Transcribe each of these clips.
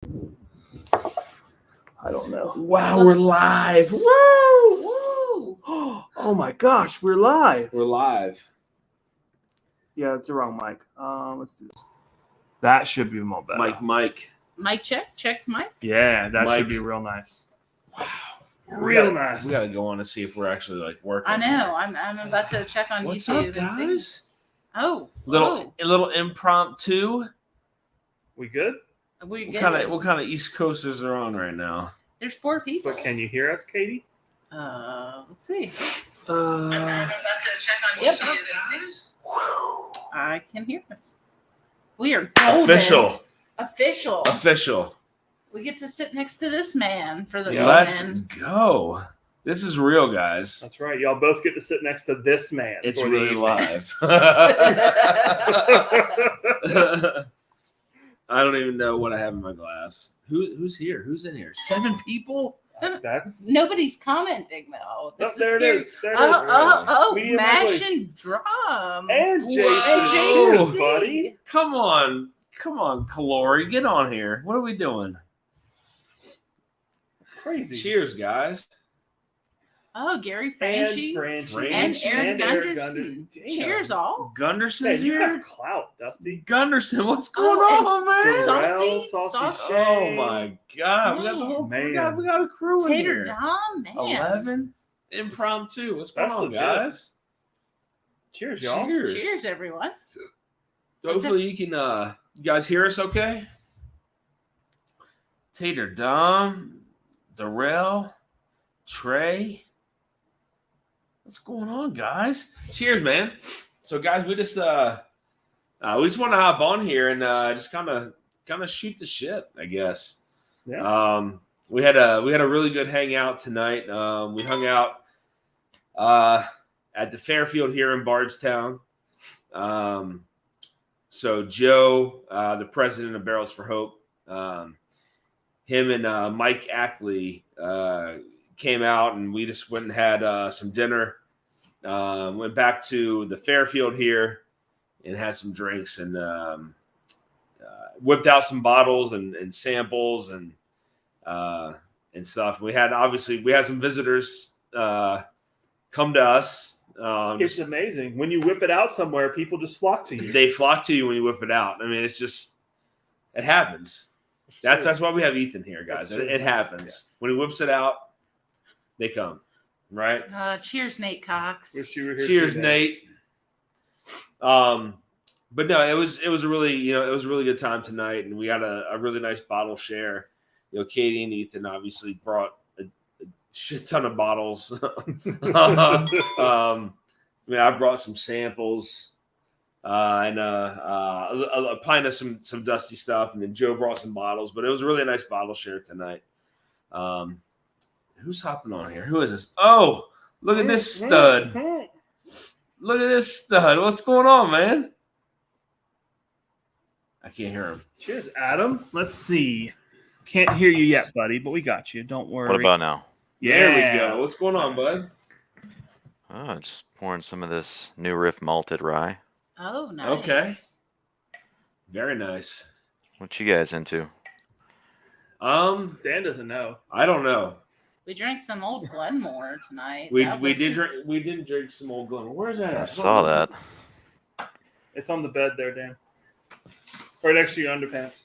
I don't know. Wow, we're live. Woo! Woo! Oh my gosh, we're live. We're live. Yeah, it's the wrong mic. Let's do this. That should be more better. Mike. Mic check. Check mic. Yeah, that Mike. should be real nice. Wow. Real nice. We gotta go on and see if we're actually like working. I know. I'm about to check on What's YouTube up, guys? see. Oh, A little impromptu. We good? We What get kind of East Coasters are on right now? There's 4 people. But can you hear us, Katie? Let's see. Uh, I'm about to check on What's YouTube. up, guys? I can hear us. We are golden. Official. We get to sit next to this man for the Let's win. go. This is real, guys. that's right. Y'all both get to sit next to this man. It's for the really evening. live. I don't even know what I have in my glass. Who's here? Who's in here? 7 people? That's Nobody's commenting though. This there scary. it is. There it Oh, is. Medium mash ugly. and drum. And Jason. And Whoa. JC. buddy. Come on, Kalori, get on here. What are we doing? It's crazy. Cheers, guys. Oh, Gary And Franchi. Franchi. And Franchi. Eric And Eric Gunderson. Damn. Cheers, all. Gunderson's Hey, you here. have clout, Dusty. Gunderson, what's going Oh, on, man? Darrell, Saucy Saucy Oh Shane. my God, we got the whole Man. we got a crew in Tater here. Dom, man. 11 impromptu. What's going That's on, legit. guys? Cheers, y'all. Cheers. Cheers, everyone. Hopefully you can you guys hear us okay? Tater Dom, Darrell, Trey. What's going on, guys? Cheers, man. So guys, we just want to hop on here and just kind of shoot the shit, I guess. Yeah. We had a really good hangout tonight. We hung out at the Fairfield here in Bardstown. So Joe, the president of Barrels for Hope, him and Mike Ackley came out, and we just went and had some dinner. Went back to the Fairfield here and had some drinks and whipped out some bottles and samples and stuff. We had some visitors come to us. It's amazing. When you whip it out somewhere, people just flock to you. They flock to you when you whip it out. I mean, it happens. That's why we have Ethan here, guys. It happens. Yeah. When he whips it out, they come. Right? Cheers, Nate Cox. Wish you were here. Cheers, today. Nate. But no, it was a really good time tonight, and we got a really nice bottle share. Katie and Ethan obviously brought a shit ton of bottles. I brought some samples and a pint of some dusty stuff, and then Joe brought some bottles. But it was a really nice bottle share tonight. Who's hopping on here? Who is this? Oh, look at this stud. Look at this stud. What's going on, man? I can't hear him. Cheers, Adam. Let's see. Can't hear you yet, buddy, but we got you. Don't worry. What about now? There we go. What's going on, bud? Oh, just pouring some of this New Riff malted rye. Oh, nice. Okay. Very nice. What you guys into? Dan doesn't know. I don't know. We drank some old Glenmore tonight. We did drink some old Glen. Where's that at? I saw that. It's on the bed there, Dan. Right next to your underpants.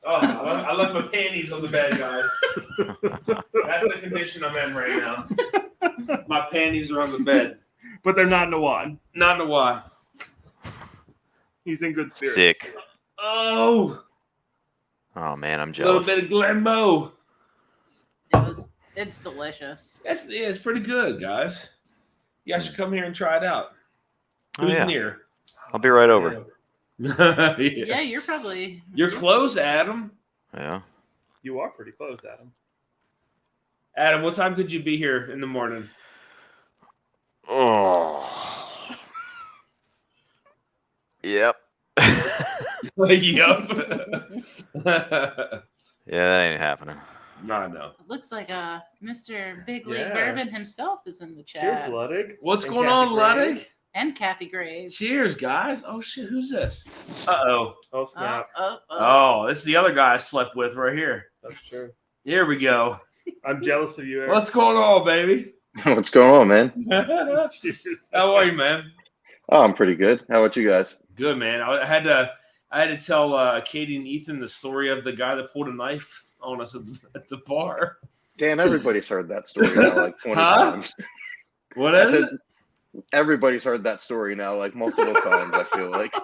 Oh, I left my panties on the bed, guys. That's the condition I'm in right now. My panties are on the bed. But they're not in a wad. Not in a while. He's in good spirits. Sick. Oh, Oh man, I'm a little jealous. bit of Glenmo. It's delicious. It's pretty good, guys. You guys should come here and try it out. Oh, Who's yeah. near? I'll be right over. Yeah. Yeah, you're probably. You're close, Adam. Yeah. You are pretty close, Adam. Adam, what time could you be here in the morning? Oh. Yep. Yup. Yeah, that ain't happening. No, no. It looks like Mr. Big League Yeah. Bourbon himself is in the Cheers, chat. Ludwig. What's And going Kathy on, Graves. Ludwig? And Kathy Graves. Cheers, guys. Oh shit, who's this? Uh-oh. Oh snap! Oh, this is the other guy I slept with right here. That's true. Here we go. I'm jealous of you, Eric. What's going on, baby? What's going on, man? Cheers. How are you, man? Oh, I'm pretty good. How about you guys? Good, man. I had to tell Katie and Ethan the story of the guy that pulled a knife on us at the bar. Dan, everybody's heard that story now like 20 Huh? times. What I is said it? everybody's heard that story now like multiple times, I feel like.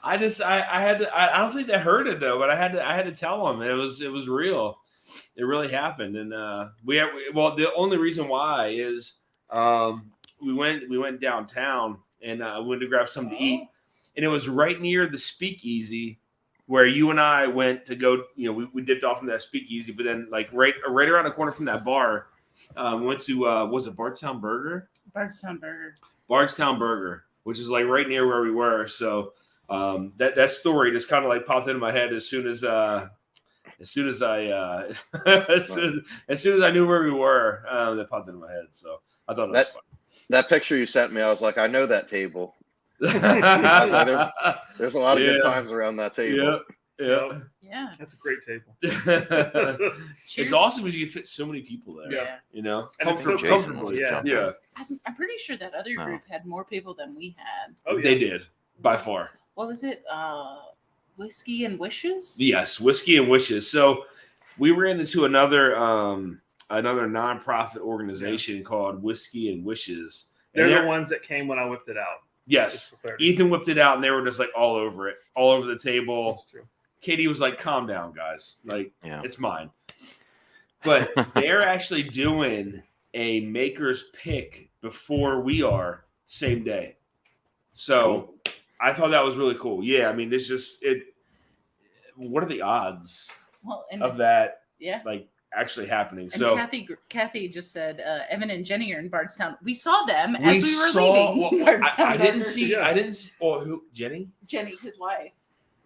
I don't think they heard it though, but I had to tell them it was real. It really happened, and the only reason why is we went downtown and we went to grab something to eat, and it was right near the Speakeasy where you and I went to go. You know, we dipped off from that Speakeasy, but then like right around the corner from that bar, we went to was it Bardstown Burger? Bardstown Burger, which is like right near where we were. So that story just kind of like popped into my head as soon as I knew where we were. That popped into my head. So I thought it was fun. That picture you sent me, I was like, I know that table. I was like, there's a lot of good times around that table. Yeah. That's a great table. It's awesome because you can fit so many people there. Yeah. You know, And it's so Jason comfortable. wants to Yeah. jump yeah, I'm pretty sure that other No. group had more people than we had. Oh yeah. they did by far. What was it? Whiskey and Wishes? Yes, Whiskey and Wishes. So we ran into another nonprofit organization called Whiskey and Wishes. And They're the ones that came when I whipped it out. Yes, Just for clarity. Ethan whipped it out, and they were just like all over it, all over the table. That's true. Katie was like, "Calm down, guys. Like, Yeah. it's mine." But they're actually doing a maker's pick before we are, same day. So I thought that was really cool. Yeah, I mean, it's just it. What are the odds Well, and of that yeah. like actually happening? And So Kathy just said Evan and Jenny are in Bardstown. We saw them as we we were saw. leaving. Well, Bardstown I didn't Burger. see. Yeah. I didn't see. Oh, who? Jenny? Jenny, his wife.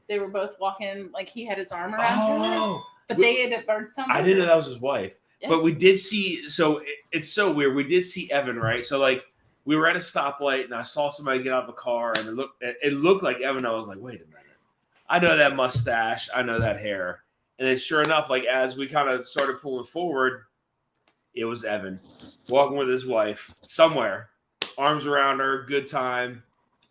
They were both walking like he had his arm around her. Oh, But they ate at Bardstown. I didn't know that was his wife. Yeah. But we did see. So it's so weird. We did see Evan, right? So like we were at a stoplight, and I saw somebody get out of a car, and it looked like Evan. I was like, wait a minute. I know that mustache. I know that hair. And then sure enough, like as we kind of started pulling forward, it was Evan walking with his wife somewhere, arms around her, good time.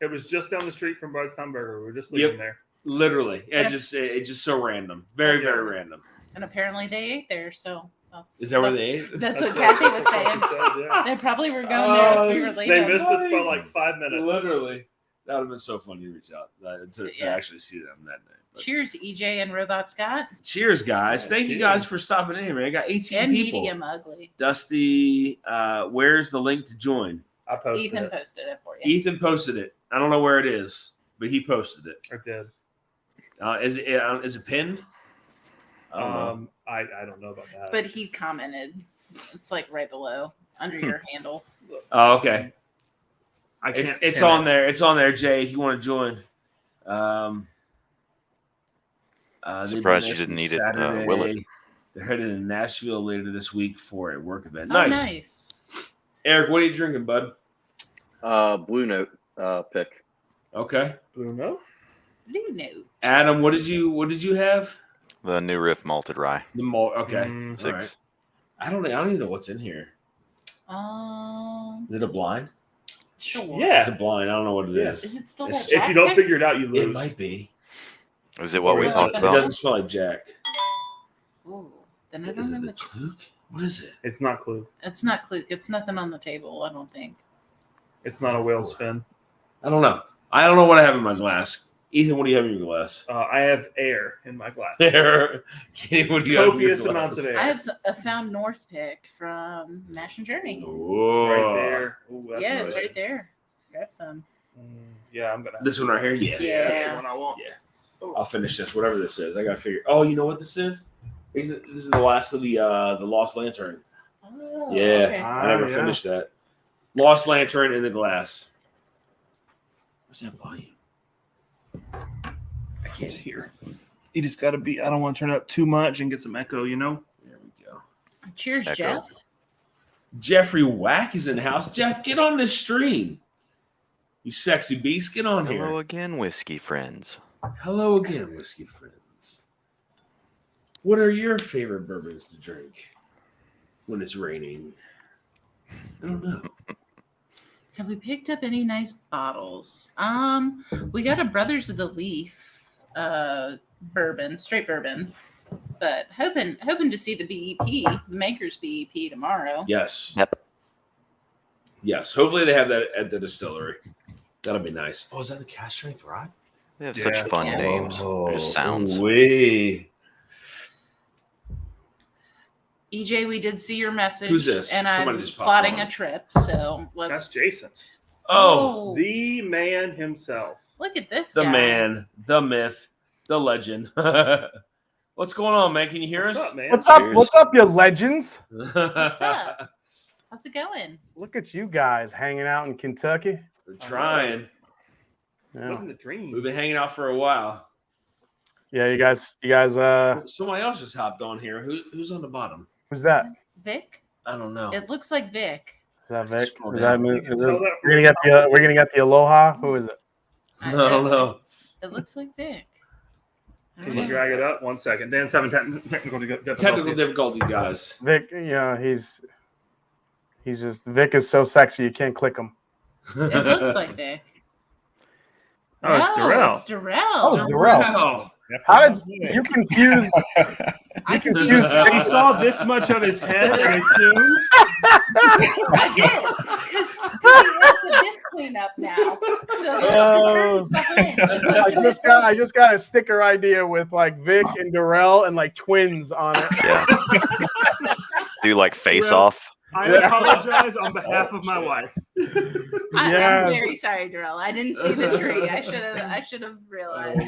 It was just down the street from Bardstown Burger. We were just leaving there. Literally, Yeah. it just so random, very very random. And apparently they ate there. So Is that where they ate? That's what Kathy was saying. Yeah. They probably were going there as we were They leaving. missed us by like 5 minutes. Literally, that would have been so fun to reach out to Yeah. actually see them that day. But Cheers, EJ and Robot Scott. cheers, guys! Yeah, Thank you guys cheers. for stopping in, man. I got 18 And people. Medium Ugly. Dusty, where's the link to join? I posted Ethan it. posted it for you. Ethan posted it. I don't know where it is, but he posted it. I did. Is it pinned? I don't know. I don't know about that. But he commented. It's like right below under your handle. Oh, okay. I can't. It's pin on it. there. It's on there, Jay. If you want to join. They Surprised do you didn't next need it, Saturday. will it? They're headed to Nashville later this week for a work event. Oh, Nice. nice. Eric, what are you drinking, bud? Blue Note pick. Okay. Blue Note? Blue Note. Adam, what did you have? The new Riff malted rye. The malt. Okay. Mm, Six. All right. I don't even know what's in here. Is it a blind? Sure. Yeah. It's a blind. I don't know what it is. Is it still It's- that If you don't Jack figure it out, you lose. It might be. Is it what we Really? talked It about? doesn't smell like Jack. Ooh, then I Is don't it know the much. Cluke? What is it? It's not Clue. It's not Cluke. It's nothing on the table. I don't think. It's not a whale's fin. I don't know. I don't know what I have in my glass. Ethan, what do you have in your glass? I have air in my glass. Kenny, what do you have in your Copious glass? amounts of air. I have a Found North pick from Mash and Journey. Whoa. right there. Ooh, that's Yeah, nice. it's right there. Grab some. Yeah, I'm gonna. This one right here? Yeah. Yeah. That's the one I want. Yeah. I'll finish this, whatever this is. I got to figure. Oh, you know what this is? This is the last of the Lost Lantern. Oh, Yeah. okay. I never yeah. finished that. Lost Lantern in the glass. Where's that volume? I can't hear. You just gotta be. I don't want to turn it up too much and get some echo. You know. There we go. Cheers, Echo. Jeff. Jeffrey Wack is in the house. Jeff, get on this stream. You sexy beast, get on Hello here. again, whiskey friends. Hello again, whiskey friends. What are your favorite bourbons to drink when it's raining? I don't know. Have we picked up any nice bottles? We got a Brothers of the Leaf bourbon, straight bourbon. But hoping to see the BEP, Maker's BEP tomorrow. Yes. Yep. Yes. Hopefully they have that at the distillery. That'll be nice. Oh, is that the cast strength rye? They have such fun Yeah. names. They're just sounds. Wee. EJ, we did see your message. Who's this? And Somebody I'm just popped plotting on. a trip. So let's. That's Jason, Oh, the man himself. Look at this the guy. man, the myth, the legend. What's going on, man? Can you hear What's us? up, man? What's up? Cheers. What's up, you legends? What's up? How's it going? Look at you guys hanging out in Kentucky. We're trying. Yeah, Living the dream. We've been hanging out for a while. yeah, you guys. Somebody else just hopped on here. Who's on the bottom? Who's that? Vic? I don't know. It looks like Vic. Is that Vic? Scroll Is down. that, You can is tell this, that we're gonna get the Aloha. Who is it? I don't know. It looks like Vic. I Can don't you know. drag it up? 1 second. Dan's having technical difficulties. Technical difficulty, guys. Vic. Yeah, he's just Vic is so sexy you can't click him. It looks like Vic. Oh, it's Darrell. It's Darrell. Oh, it's Darrell. Wow. How did you confuse? I can confused. She saw this much of his head and assumed. I did because he has the disc cleanup now. So Oh. there's I just got a sticker idea with like Vic and Darrell and like twins on it. Yeah. Do like face Well, off. I apologize on behalf of my wife. I'm Yes. very sorry, Darrell. I didn't see the tree. I should have realized.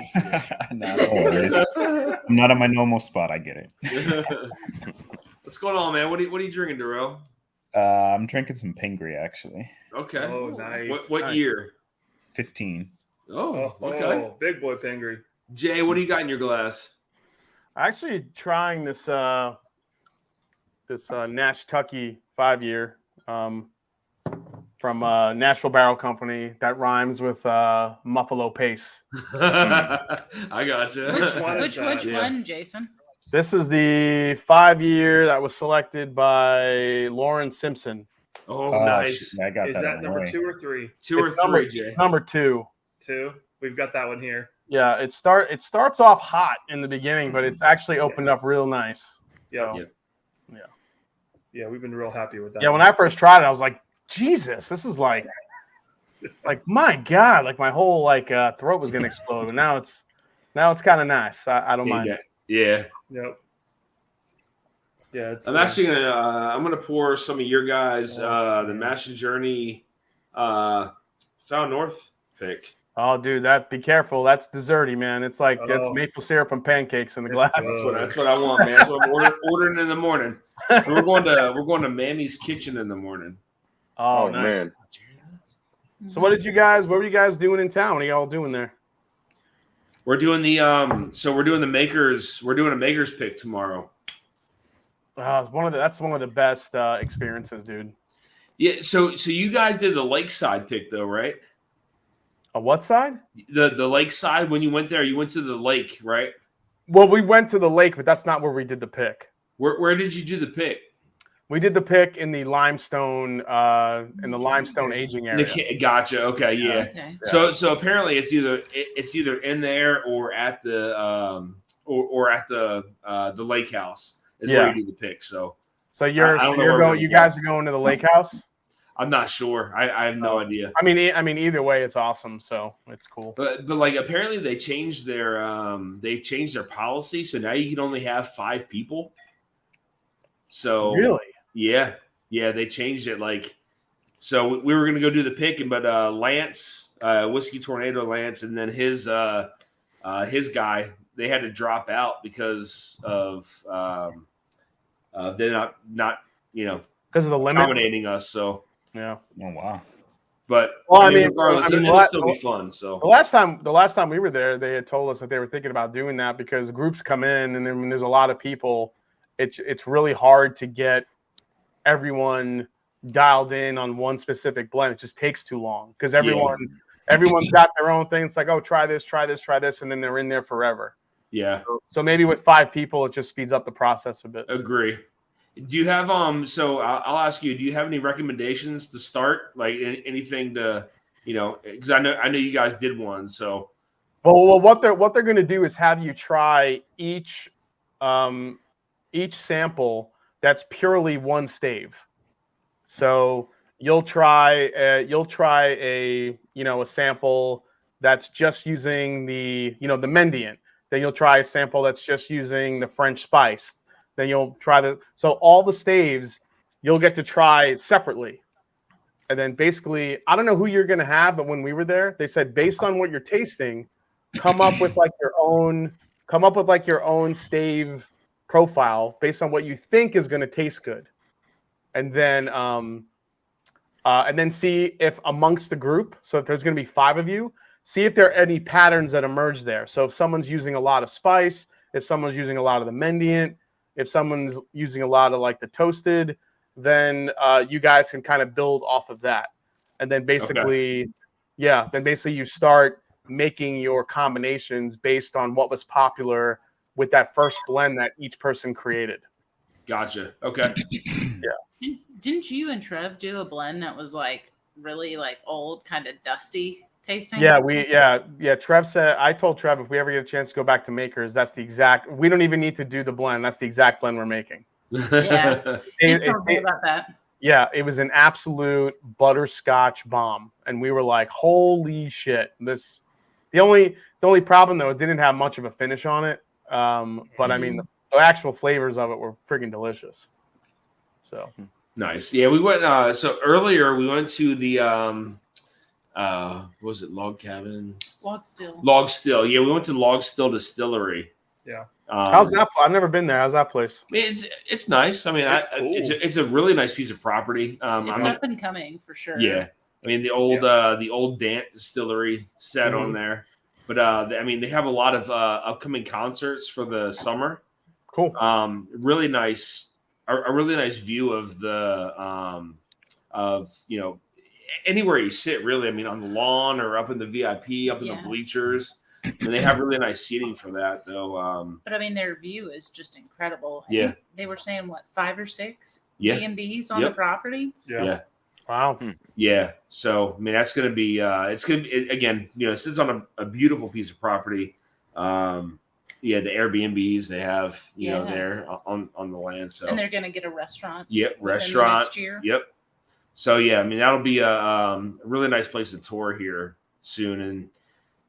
No worries. I'm not on my normal spot. I get it. What's going on, man? What are you drinking, Darrell? I'm drinking some Pingry actually. Okay. Oh, nice. What Nice. year? 15. Oh, Oh, okay. big boy Pingry. Jay, what do you got in your glass? Actually, trying this Nash Tucky 5-year from Nashville Barrel Company that rhymes with Muffalo Pace. I got you. Which one is Which that? Yeah. one, Jason? This is the 5-year that was selected by Lauren Simpson. Oh, Oh, nice. I got Is that. that on number the way. 2 or 3? Two or It's number, three, Jay. it's number 2. 2. We've got that one here. Yeah, it starts off hot in the beginning, but it's actually opened up real nice. Yeah. So, Yeah, we've been real happy with that. yeah, when I first tried it, I was like, Jesus, this is like my God, like my whole throat was gonna explode. But now it's kind of nice. I don't mind. Yeah. Yep. Yeah, it's. I'm actually gonna I'm gonna pour some of your guys the Mash and Journey Found North pick. Oh, dude, be careful. That's desserty, man. It's like it's maple syrup and pancakes in the It's glass. good. That's what I want, man. That's what I'm ordering in the morning. We're going to Mammy's Kitchen in the morning. Oh, Oh, nice. man. So what were you guys doing in town? What are y'all doing there? We're doing the we're doing a Maker's pick tomorrow. That's one of the best experiences, dude. Yeah, so you guys did the Lakeside pick though, right? A what side? The Lakeside, when you went there, you went to the lake, right? Well, we went to the lake, but that's not where we did the pick. Where did you do the pick? We did the pick in the limestone aging area. Gotcha. Okay, yeah. Okay. So apparently it's either in there or at the lake house is where you do the pick. So you guys are going to the lake house? I'm not sure. I have no idea. I mean, either way, it's awesome. So it's cool. But like apparently they changed their policy, so now you can only have 5 people. So Really? Yeah, they changed it. Like, so we were gonna go do the pick, but Lance, Whiskey Tornado Lance, and then his guy, they had to drop out because of they're not Because of the limit. accommodating us. So Yeah. Oh wow. but regardless, it'll still be fun. So the last time we were there, they had told us that they were thinking about doing that because groups come in, and then when there's a lot of people, it's really hard to get everyone dialed in on one specific blend. It just takes too long because everyone's got their own thing. It's like, oh, try this, and then they're in there forever. Yeah. So maybe with 5 people, it just speeds up the process a bit. Agree. Do you have so I'll ask you, do you have any recommendations to start? Like anything to, because I know you guys did one. So well what they're going to do is have you try each sample that's purely one stave. So you'll try a sample that's just using the Mendiant. Then you'll try a sample that's just using the French spice. Then you'll try so all the staves you'll get to try separately. And then basically, I don't know who you're going to have, but when we were there, they said, based on what you're tasting, come up with your own stave profile based on what you think is going to taste good. And then see if amongst the group, so if there's going to be 5 of you, see if there are any patterns that emerge there. So if someone's using a lot of spice, if someone's using a lot of the Mendiant, if someone's using a lot of like the toasted, then you guys can kind of build off of that. And then basically, you start making your combinations based on what was popular with that first blend that each person created. Gotcha. Okay. Yeah. Didn't you and Trev do a blend that was like really like old, kind of dusty tasting? Yeah. Trev said, I told Trev if we ever get a chance to go back to Makers, we don't even need to do the blend. That's the exact blend we're making. Yeah. He's told me about that. Yeah, it was an absolute butterscotch bomb. And we were like, holy shit. The only problem though, it didn't have much of a finish on it. But I mean the actual flavors of it were freaking delicious. So nice. Yeah, we went so earlier we went to the what was it, Log Cabin? Log Still. Yeah, we went to Log Still Distillery. Yeah. How's that? I've never been there. How's that place? It's nice. I mean, cool. it's a really nice piece of property. It's up and coming for sure. Yeah. I mean, the old Dant Distillery set on there. But they have a lot of upcoming concerts for the summer. Cool. Really nice, a really nice view of the anywhere you sit, really. I mean, on the lawn or up in the VIP, up in the bleachers. And they have really nice seating for that, though. But I mean, their view is just incredible. Yeah. I think they were saying 5 or 6 Yeah. B&Bs on the property. Yeah. Wow. Yeah. So I mean, that's going to be again, it sits on a beautiful piece of property. The Airbnbs they have, there on the land. So and they're going to get a restaurant. Yep, restaurant next year. Yep. So yeah, I mean that'll be a really nice place to tour here soon, and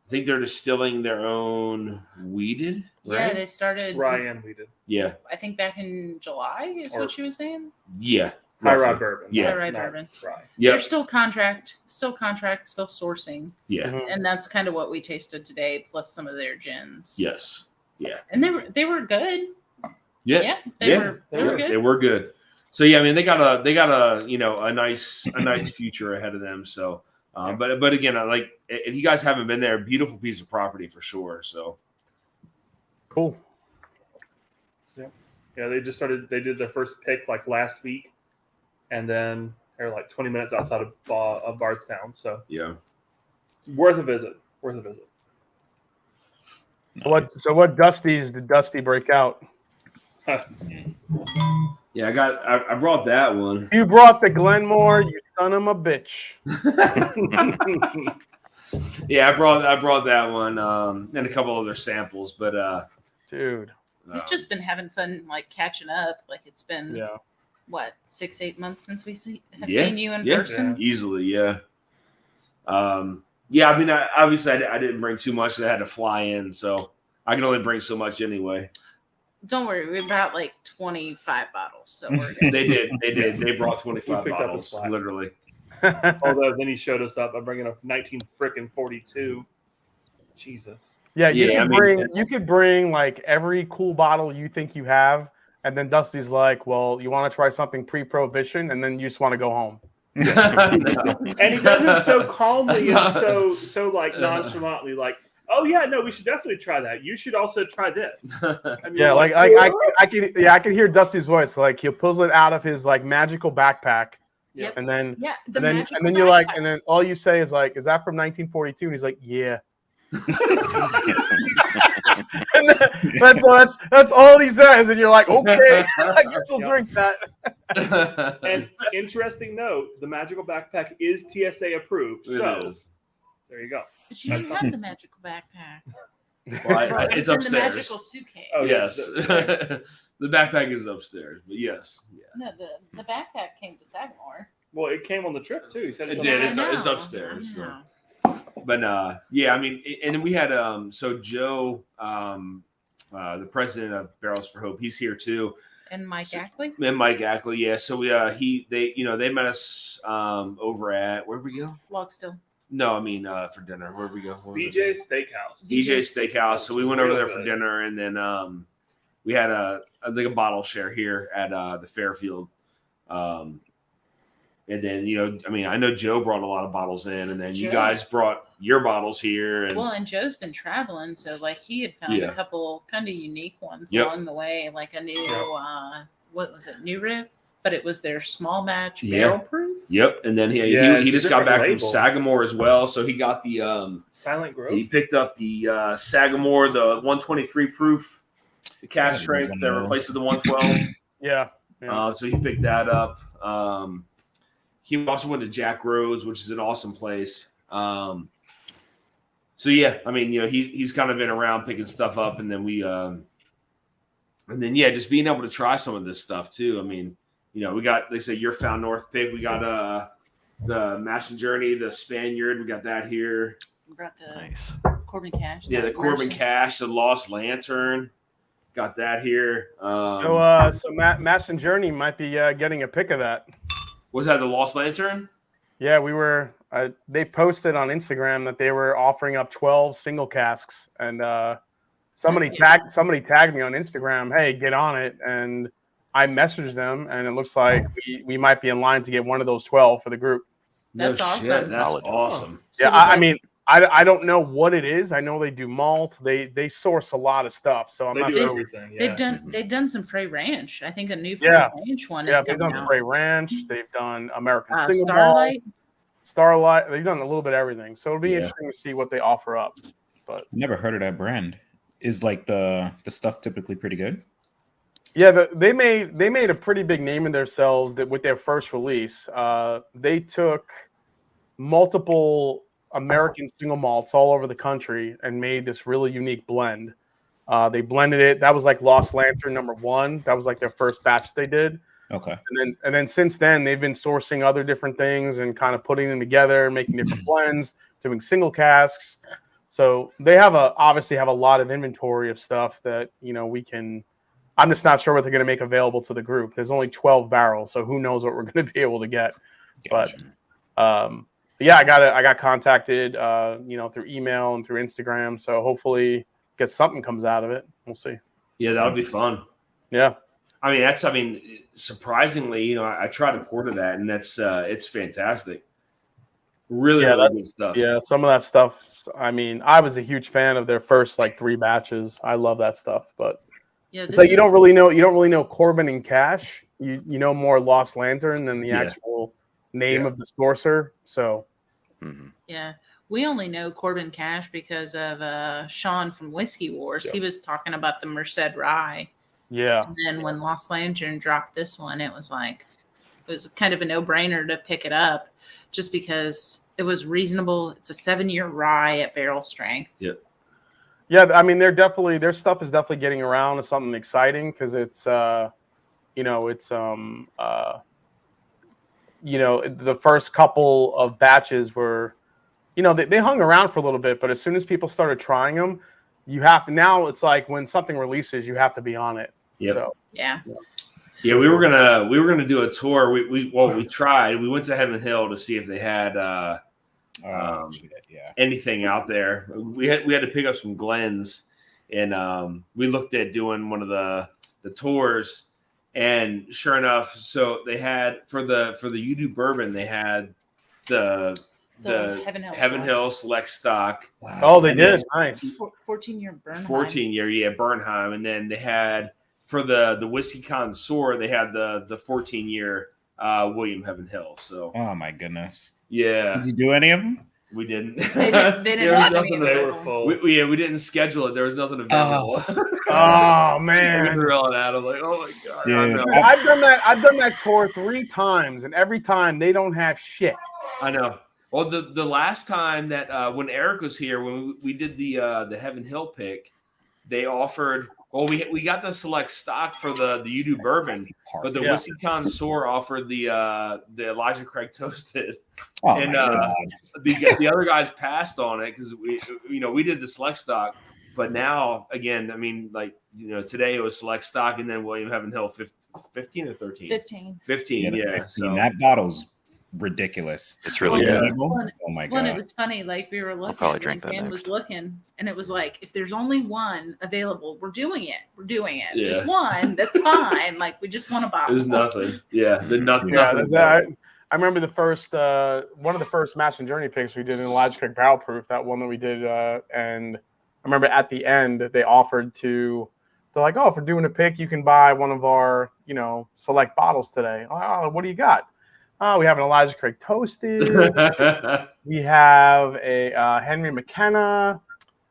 I think they're distilling their own weeded. Right? Yeah, they started Ryan weeded. Yeah. I think back in July is what she was saying. Yeah. High Rye Bourbon. Yeah. High Rye Bourbon. Yeah. They're still sourcing. Yeah. And that's kind of what we tasted today, plus some of their gins. Yes. Yeah. And they were good. Yeah. They were good. They were good. So yeah, I mean they got a nice future ahead of them. So but again, like if you guys haven't been there, beautiful piece of property for sure. So cool. Yeah, they did their first pick like last week, and then they're like 20 minutes outside of Bardstown. So yeah, worth a visit. Nice. What Dusty's did Dusty break out? Yeah, I brought that one. You brought the Glenmore, you son of a bitch. Yeah, I brought that one and a couple other samples, but dude, we've just been having fun, like catching up. Like it's been 6-8 months since we have seen you in person. Easily, yeah. Yeah, I mean, obviously I didn't bring too much. I had to fly in, so I can only bring so much anyway. Don't worry, we brought like 25 bottles, so we're good. They did. They brought 25 picked up the bottles, slack. literally. Although then he showed us up. I'm bringing a 1942. Jesus. Yeah, you could bring like every cool bottle you think you have, and then Dusty's like, "Well, you want to try something pre-prohibition," and then you just want to go home. And he does it so calmly and so like nonchalantly, like, "Oh yeah, no, we should definitely try that. You should also try this." I mean, I can hear Dusty's voice. Like he'll pull it out of his like magical backpack, Yep. And then Yeah. and then you're like, and then all you say is like, is that from 1942? And he's like, yeah. And that's all he says, and you're like, okay, I guess we'll drink that. And interesting note, the magical backpack is TSA approved. So there you go. But you didn't have the magical backpack. Well, it's in upstairs. the magical suitcase. Oh, Yes. The backpack is upstairs, but yes. Yeah. No, the backpack came to Sagamore. Well, it came on the trip too. He said It it's did. on- It's I know, upstairs, I so. know. But yeah, I mean, and then we had so Joe, the president of Barrels for Hope, he's here too. And Mike Ackley. And Mike Ackley, yeah. So they met us over at where'd we go? Logstill. No, I mean for dinner. Where'd we go? What was it? BJ's Steakhouse. DJ's Steakhouse. So we went over there for Good. dinner, and then we had a bottle share here at the Fairfield. And then I mean, I know Joe brought a lot of bottles in, and then you Joe. guys brought your bottles here. And Well, and Joe's been traveling, so like he had found Yeah. a couple kind of unique ones Yep. along the way, like a new what was it, New Riff, but it was their small batch Yeah. barrel proof. yep, and then Yeah, he it's a just got different back label. from Sagamore as well, so he got the Silent Grove. he picked up the Sagamore, the 123 proof, the cash Yeah, strength one that of those. replaces the 112. Yeah. So he picked that up. He also went to Jack Rose, which is an awesome place. So yeah, I mean, he's kind of been around picking stuff up, and then just being able to try some of this stuff too. I mean, we got, they say, your Found North pick. We got the Mash and Journey, the Spaniard. We got that here. We brought the Nice. Corbin Cash. Yeah, the that Corbin Mercy. Cash, the Lost Lantern. Got that here. So Mass and Journey might be getting a pick of that. Was that the Lost Lantern? Yeah, we were. They posted on Instagram that they were offering up 12 single casks, and somebody tagged me on Instagram. Hey, get on it! And I messaged them, and it looks like we might be in line to get one of those 12 for the group. That's No awesome. shit, that's Solid. awesome. So Yeah, we I got- mean, I don't know what it is. I know they do malt. They source a lot of stuff, so I'm They not do sure. everything. Yeah. they've done some Frey Ranch. I think a new Frey Yeah. Ranch one Yeah, is they've coming done out. Frey Ranch. They've done American Single Starlight. Malt, Starlight. They've done a little bit of everything. So it'll be Yeah. interesting to see what they offer up. Never heard of that brand. Is like the stuff typically pretty good? Yeah, they made a pretty big name of themselves that with their first release. They took multiple American single malts all over the country and made this really unique blend. They blended it. That was like Lost Lantern #1. That was like their first batch they did. Okay. And then since then they've been sourcing other different things and kind of putting them together, making different blends, doing single casks. So they obviously have a lot of inventory of stuff that we can. I'm just not sure what they're going to make available to the group. There's only 12 barrels, so who knows what we're going to be able to get. Gotcha. But yeah, I got contacted, through email and through Instagram. So hopefully, something comes out of it. We'll see. Yeah, that'll be fun. Yeah. I mean, surprisingly, I tried a pour of that, and that's it's fantastic. Really, Yeah, really good stuff. Yeah, some of that stuff. I mean, I was a huge fan of their first 3 batches. I love that stuff, but Yeah, it's this like you is- don't really know Corbin and Cash. You know more Lost Lantern than the Yeah. actual name Yeah. of the sourcer. So Mhm. Yeah, we only know Corbin Cash because of Sean from Whiskey Wars. Yeah. He was talking about the Merced Rye, yeah, and then when Lost Lantern dropped this one, it was kind of a no-brainer to pick it up, just because it was reasonable. It's a 7-year rye at barrel strength. yeah. I mean, their stuff is definitely getting around to something exciting because it's the first couple of batches were, they hung around for a little bit, but as soon as people started trying them, you have to. Now it's like when something releases, you have to be on it. Yep. So Yeah, Yeah, we were gonna do a tour. We tried. We went to Heaven Hill to see if they had Yeah. anything out there. We had to pick up some Glens, and we looked at doing one of the tours, and sure enough, so they had for the You Do Bourbon, they had the Heaven Hill Select Stock, Wow. oh, they And did then- nice. 14-year Bernheim. 14-year, Bernheim, and then they had for the Whiskey Connoisseur, they had the 14-year William Heaven Hill. So Oh my goodness. yeah, Did you do any of them? we didn't. They didn't There was have any nothing They were available. full. we didn't schedule it. There was nothing available. Oh We man. were all out. I'm like, oh my god. Yeah. I know. Dude, I've done that tour 3 times, and every time they don't have shit. I know. Well, the last time that when Eric was here, when we did the Heaven Hill pick, they offered. Well, we got the select stock for the UDO bourbon, but the Yeah. Whiskey Connoisseur offered the Elijah Craig Toasted, Oh and my God. the other guys passed on it because we did the select stock, but now again, I mean, like today it was select stock, and then William Heaven Hill 15 or 13, 15. 15, the yeah. 15, So that bottle's ridiculous. It's really Yeah. good. Oh my Well, and it God. was funny. Like we were looking, probably drink like, that Dan was next. looking, and it was like, if there's only one available, we're doing it. We're doing it. Yeah. Just one. That's fine. Like we just want a bottle. there's nothing. Yeah, the nothing. Yeah, I remember the first one of the first Match and Journey picks we did in Elijah Craig Barrel Proof. That one that we did, and I remember at the end they offered to. They're like, oh, if we're doing a pick, you can buy one of our select bottles today. Oh, what do you got? Oh, we have an Elijah Craig Toasted. We have a Henry McKenna.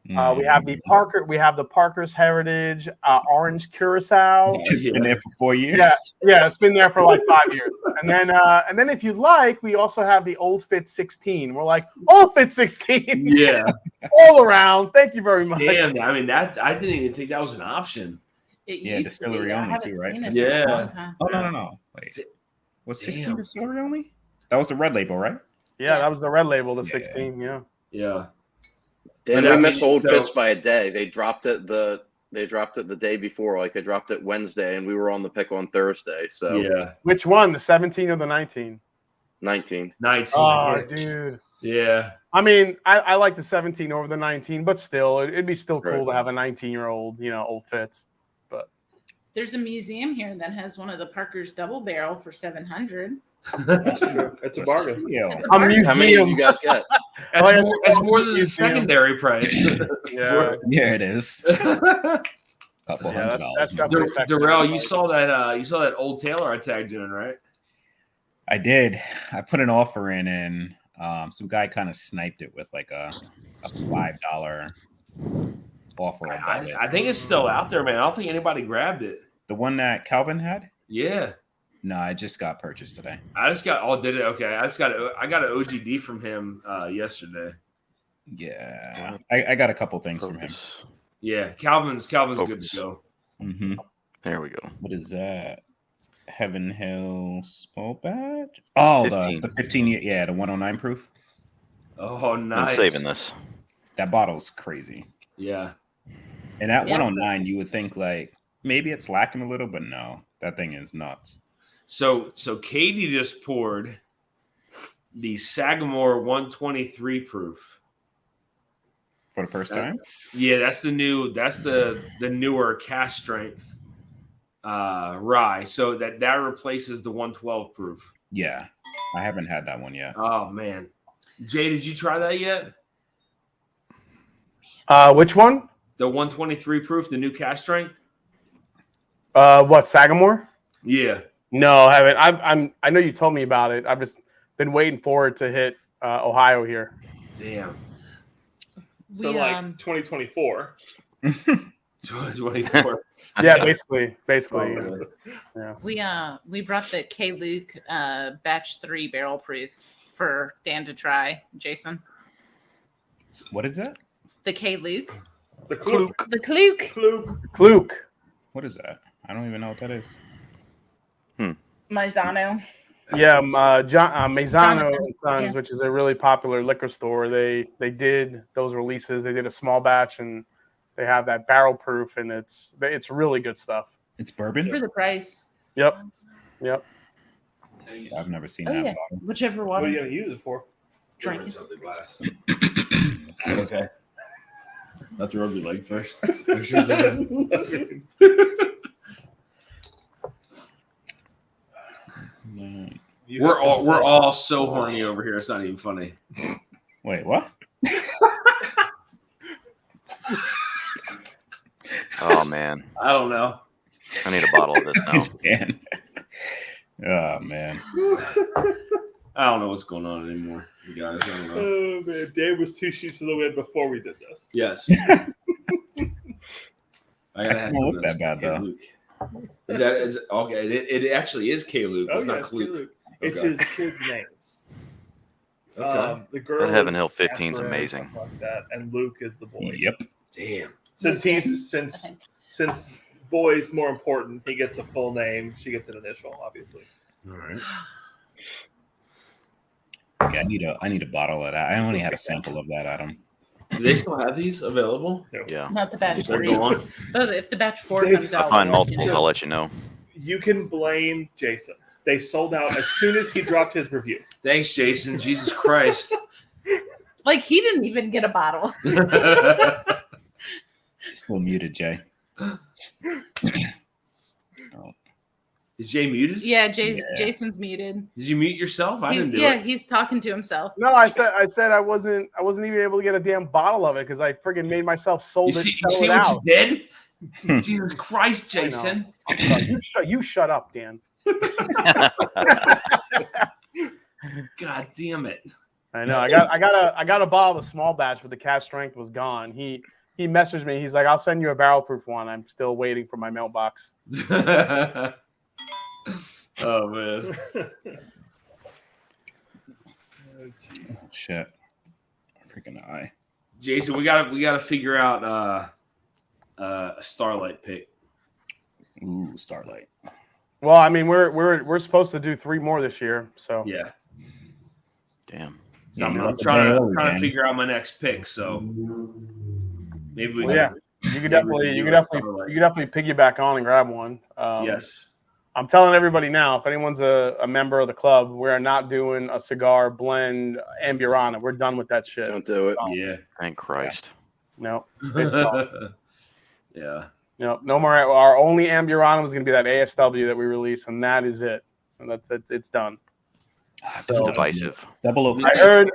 We have the Parker. We have the Parker's Heritage Orange Curacao. It's been there for 4 years. Yeah, it's been there for like 5 years. And then if you like, we also have the Old Fit 16. We're like, Old Fit 16. Yeah. All around. Thank you very much. Damn, I mean I didn't even think that was an option. It Yeah, used to be. distillery I only haven't too, right? seen it Yeah. since a long time. Oh no. Wait. Was 16 Damn. distillery only? That was the red label, right? Yeah, that was the red label, the Yeah. 16. Yeah. Yeah. Dan, But I we missed mean, Old so- Fits by a day. They dropped it the day before. Like they dropped it Wednesday, and we were on the pick on Thursday. So Yeah. Which one? The 17 or the 19? 19. 19. Oh, dude. Yeah. I mean, I like the 17 over the 19, but still, it'd be still cool Right. to have a 19-year-old, Old Fits. There's a museum here that has one of the Parker's double barrel for $700. That's true. It's a bargain. Yeah. It's a A bargain. How many did museum. you guys get? That's more than the Museum. secondary price. Yeah. Yeah, it is. Couple Yeah, $100. that's definitely Darrell, you saw that old Taylor I tagged you in, right? I did. I put an offer in, and some guy kind of sniped it with like a $5 offer above it. I think it's still out there, man. I don't think anybody grabbed it. The one that Calvin had? Yeah. No, it just got purchased today. I just got did it. Okay. I got an OGD from him yesterday. Yeah, I got a couple things from him. Focus. Yeah. Calvin's good Focus. to go. Mm-hmm. There we go. What is that? Heaven Hill Smoke Badge? Oh, 15. the 15 year, yeah, the 109 proof. Oh, I'm nice. saving this. That bottle's crazy. Yeah. And at Yeah. 109, you would think like maybe it's lacking a little, but no, that thing is nuts. So Katie just poured the Sagamore 123 proof. For the first time? Yeah, that's the newer cast strength rye. So that replaces the 112 proof. Yeah, I haven't had that one yet. Oh man. Jay, did you try that yet? Which one? The 123 proof, the new cast strength? What, Sagamore? Yeah. No, I haven't. I know you told me about it. I've just been waiting for it to hit Ohio here. Damn. So We, like 2024. 24. Yeah, basically. Oh, Yeah. We brought the K Luke batch 3 barrel proof for Dan to try. Jason, What is that? the K Luke, The Kluk. the Kluke. Kluk. Kluke. What is that? I don't even know what that is. Maizano. Yeah, Maizano Jonathan, and Sons, yeah. which is a really popular liquor store. They did those releases. They did a small batch, and they have that barrel proof, and it's really good stuff. It's bourbon? For the price. Yep. I've never seen Oh that yeah, bottle. whichever What are one. you going to use it for? Drink it. Something glass. Okay. Not to rub your leg first. Make sure it's okay. Mm. We're all so horny over here. It's not even funny. Wait, what? Oh man, I don't know. I need a bottle of this now. Man. Oh man. I don't know what's going on anymore, you guys. I don't know. Oh man, Dave was 2 sheets to the wind before we did this. Yes. I gotta Actually, don't look that bad, though. Luke. Is okay? It actually is K Luke. Oh It's yeah, not it's Luke. Luke. It's Okay. his kids' names. Okay. The girl. That Heaven is Hill 15 is Catherine, amazing. something like that, and Luke is the boy. Yep. Damn. Since boy's more important, he gets a full name. She gets an initial, obviously. All right. Yeah, I need a bottle of that. I only had a sample of that, Adam. Do they still have these available? Yeah. Not the batch They're 3. gone. Oh, if the batch 4 They- comes If I out, find we'll let you multiples, know. I'll let you know. You can blame Jason. They sold out as soon as he dropped his review. Thanks, Jason. Jesus Christ. Like he didn't even get a bottle. Still muted, Jay. Is Jay muted? Yeah, Yeah. Jason's muted. Did you mute yourself? I didn't do it. He's talking to himself. No, I said I wasn't even able to get a damn bottle of it because I friggin' made myself sold You it. see, sell you see it what out. you did? Jesus Christ, Jason. I'm sorry. You shut up, Dan. God damn it. I know. I got a bottle of the small batch, but the cast strength was gone. He messaged me. He's like, "I'll send you a barrel proof one. I'm still waiting for my mailbox." Oh man. Oh, shit. Freaking eye. Jason, we gotta figure out a Starlight pick. Ooh, Starlight. Well, I mean, we're supposed to do 3 more this year, so Yeah. Damn. So Yeah, I'm that's trying a to day early, figure out my next pick. So maybe we Well, yeah. can. you could Maybe we definitely do a Starlight. piggyback on and grab one. Yes. I'm telling everybody now, if anyone's a member of the club, we are not doing a cigar blend Amburana. We're done with that shit. Don't do it. Yeah. Thank Christ. No, it's gone. Yeah. No more. Our only Amburana was going to be that ASW that we released, and that is it. And it's done. It's divisive. Double O.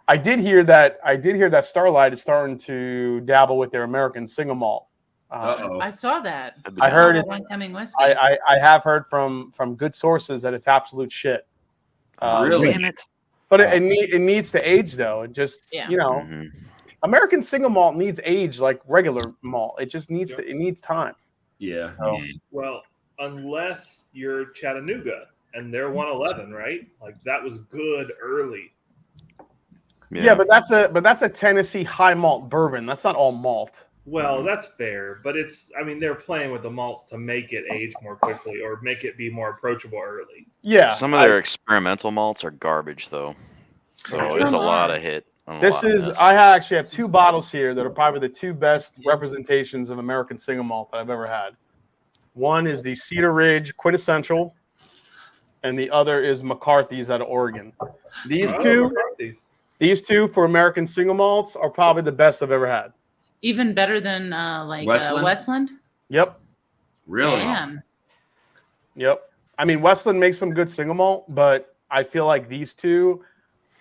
I did hear that Starlight is starting to dabble with their American single malt. Uh-oh. I saw that. I heard saw it's. the one coming whiskey. I have heard from good sources that it's absolute shit. Really? Damn it. But it needs to age though. It just Yeah. Mhm. American single malt needs age like regular malt. It just needs it needs time. Yeah. So, Well, unless you're Chattanooga and they're 111, right? Like that was good early. yeah, but that's a Tennessee high malt bourbon. That's not all malt. Well, that's fair, but they're playing with the malts to make it age more quickly or make it be more approachable early. Yeah. Some of their experimental malts are garbage, though. So Some it's a lot are. of hit. and a This lot of is miss. I actually have 2 bottles here that are probably the 2 best representations of American single malt that I've ever had. One is the Cedar Ridge Quintessential, and the other is McCarthy's out of Oregon. These two for American single malts are probably the best I've ever had. Even better than Westland? Westland. Yep. Really? Man. Yep. I mean, Westland makes some good single malt, but I feel like these two,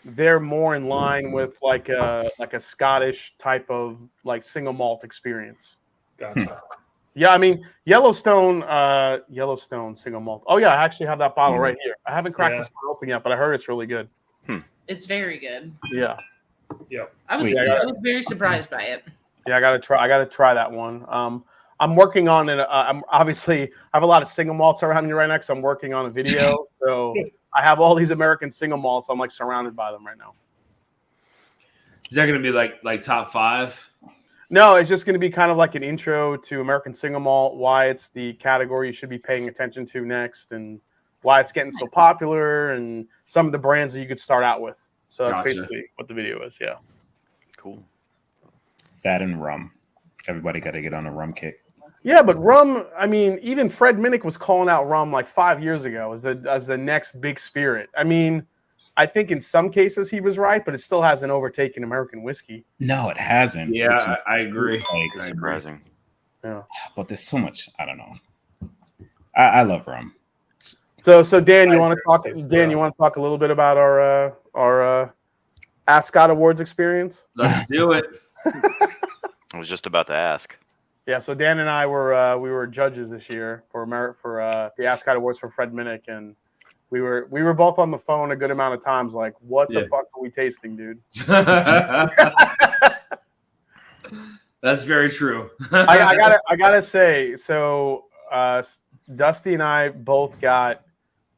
they're more in line with like a Scottish type of like single malt experience. Gotcha. Yeah, I mean Yellowstone single malt. Oh yeah, I actually have that bottle right here. I haven't cracked this one open yet, but I heard it's really good. It's very good. Yeah. Yep. I was very surprised by it. Yeah, I gotta try that one. I'm working on it. I'm obviously I have a lot of single malts around me right now because I'm working on a video. So I have all these American single malts. I'm like surrounded by them right now. Is that gonna be like top 5? No, it's just going to be kind of like an intro to American single malt, why it's the category you should be paying attention to next, and why it's getting so popular, and some of the brands that you could start out with. So that's basically what the video is. Yeah. Cool. That and rum. Everybody got to get on a rum kick. Yeah, but rum. I mean, even Fred Minnick was calling out rum like 5 years ago as the next big spirit. I mean, I think in some cases he was right, but it still hasn't overtaken American whiskey. No, it hasn't. Yeah, I agree. Surprising. Yeah. But there's so much. I don't know. I love rum. So Dan, you want to talk? Dan, you want to talk a little bit about our Ascot Awards experience? Let's do it. I was just about to ask. Yeah, so Dan and I were judges this year for the Ascot Awards for Fred Minnick, and We were both on the phone a good amount of times. Like, what the Yeah. fuck are we tasting, dude? That's very true. I gotta say, so Dusty and I both got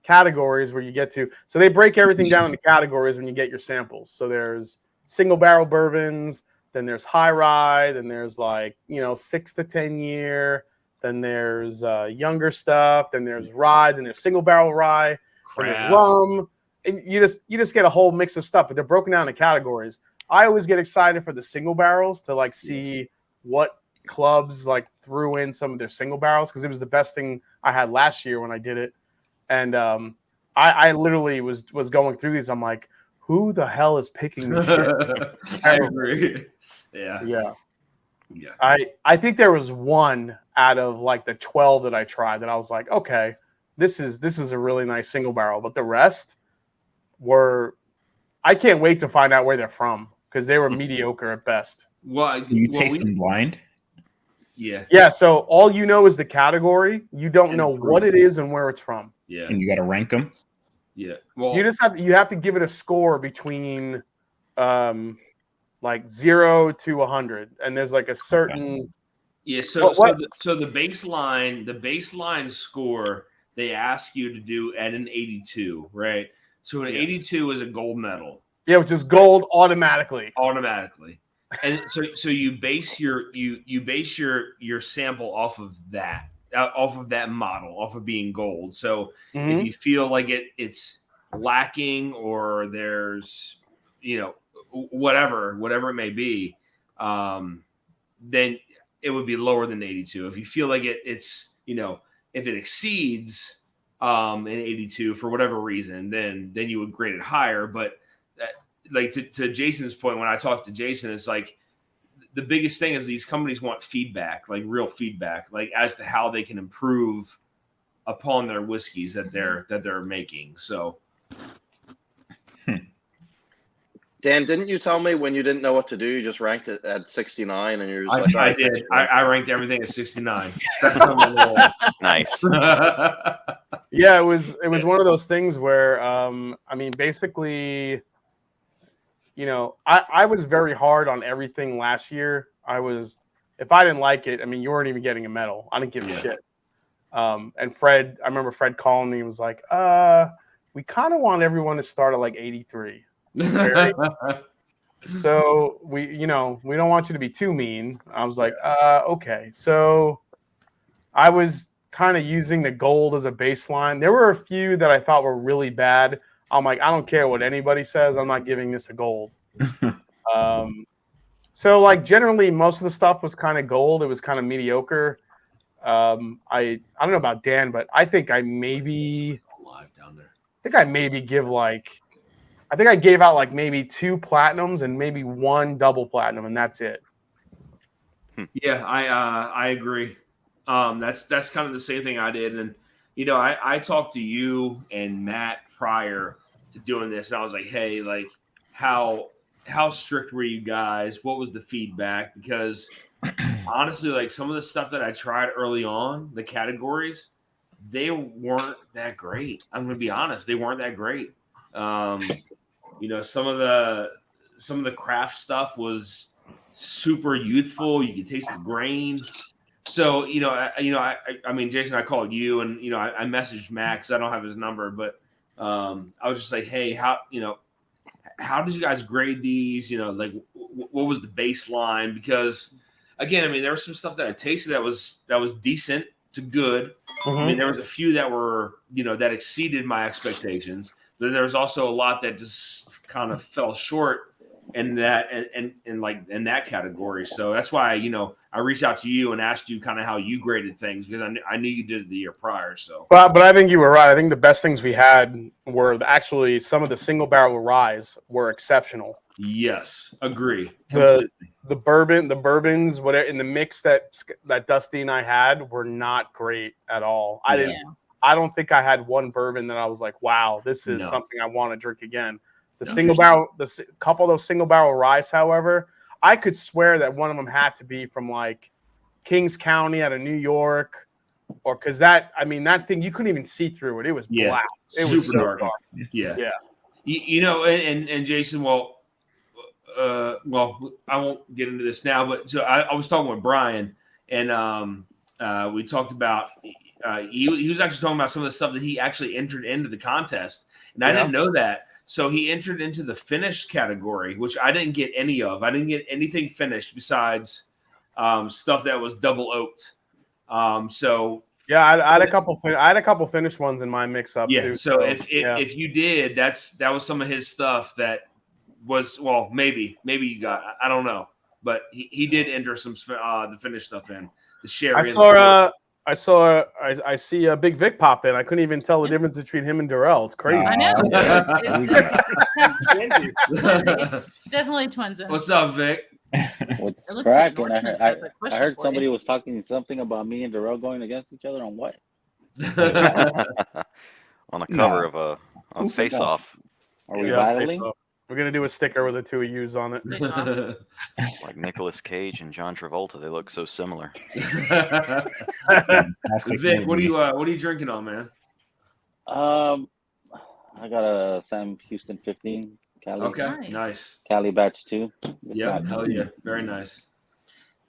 categories where you get to. So they break everything down into categories when you get your samples. So there's single barrel bourbons, then there's high rye, then there's 6 to 10 year, then there's younger stuff, then there's rye, then there's single barrel rye, then there's Craft. rum, and you just get a whole mix of stuff. But they're broken down into categories. I always get excited for the single barrels to see what clubs threw in some of their single barrels, because it was the best thing I had last year when I did it. And I literally was going through these. I'm like, who the hell is picking this shit? I agree. Yeah. I think there was one out of the 12 that I tried that I was like, okay, this is a really nice single barrel. But the rest were, I can't wait to find out where they're from, because they were mediocre at best. Well, You taste them blind? Yeah. Yeah, so all you know is the category. You don't And know the what proof. it is and where it's from. Yeah. And you got to rank them? Yeah. Well, You have to give it a score between 0 to 100, and there's a certain yeah. So What- so the baseline score they ask you to do at an 82, right? So an 82 is a gold medal which is gold automatically. and so you base your sample off of that model, off of being gold. So Mhm. if you feel like it's lacking, or there's whatever it may be, then it would be lower than 82. If you feel like it's if it exceeds an 82 for whatever reason, then you would grade it higher. But to Jason's point, when I talked to Jason, it's the biggest thing is these companies want feedback, real feedback, as to how they can improve upon their whiskeys that they're making. So Dan, didn't you tell me when you didn't know what to do, you just ranked it at 69 and you're just like, all I right, did. thanks, I ranked everything at 69. Nice. Yeah, it was one of those things where basically, I was very hard on everything last year. If I didn't like it, you weren't even getting a medal. I didn't give a shit. And Fred, I remember Fred calling me and was like, we kind of want everyone to start at 83. So we don't want you to be too mean. I was like, okay. So I was kind of using the gold as a baseline. There were a few that I thought were really bad. I'm like, I don't care what anybody says. I'm not giving this a gold. So generally most of the stuff was kind of gold. It was kind of mediocre. I don't know about Dan, but I think I maybe I gave out maybe 2 platinums and maybe 1 double platinum, and that's it. Yeah, I agree. That's kind of the same thing I did. And I talked to you and Matt prior to doing this, and I was like, hey, how strict were you guys? What was the feedback? Because honestly, some of the stuff that I tried early on, the categories, they weren't that great. I'm gonna be honest, they weren't that great. Some of the craft stuff was super youthful. You could taste the grain. So, Jason, I called you, and I messaged Max. I don't have his number, but I was just like, hey, how did you guys grade these? What was the baseline? Because again, there was some stuff that I tasted that was decent to good. Mm-hmm. There was a few that were, that exceeded my expectations. But then there was also a lot that just kind of fell short in that in that category. So that's why I reached out to you and asked you kind of how you graded things, because I knew you did it the year prior. So, but I think you were right. I think the best things we had were actually some of the single barrel ryes were exceptional. Yes, agree. The bourbons, whatever in the mix that Dusty and I had were not great at all. I don't think I had one bourbon that I was like, wow, this is something I want to drink again. The couple of those single barrel ryes, however, I could swear that one of them had to be from Kings County out of New York, or because that thing you couldn't even see through it. It was Yeah. black. It was Super so dark. Yeah. Yeah. You know, and Jason, well, I won't get into this now, but so I was talking with Brian, and we talked about he was actually talking about some of the stuff that he actually entered into the contest, and I didn't know that. So he entered into the finished category, which I didn't get any of. I didn't get anything finished besides stuff that was double oaked. So yeah, I had a couple finished ones in my mix up too. So if you did, that was some of his stuff that was maybe you got, I don't know, but he did enter some the finished stuff in the sherry. I see a Big Vic pop in. I couldn't even tell the difference between him and Darrell. It's crazy. I know. It's It's definitely twins. What's up, Vic? What's It looks like cracking? Northman's I has a question heard for somebody you. was talking something about me and Darrell going against each other on what? On the cover of Who said Face that? Off. Are we Yeah, battling? we're gonna do a sticker with the two of yous on it. Face off. Like Nicolas Cage and John Travolta. They look so similar. Fantastic Vic, what movie. are you drinking on, man? I got a Sam Houston 15 Cali. Okay, nice. Cali batch 2. Yeah, hell yeah, very nice.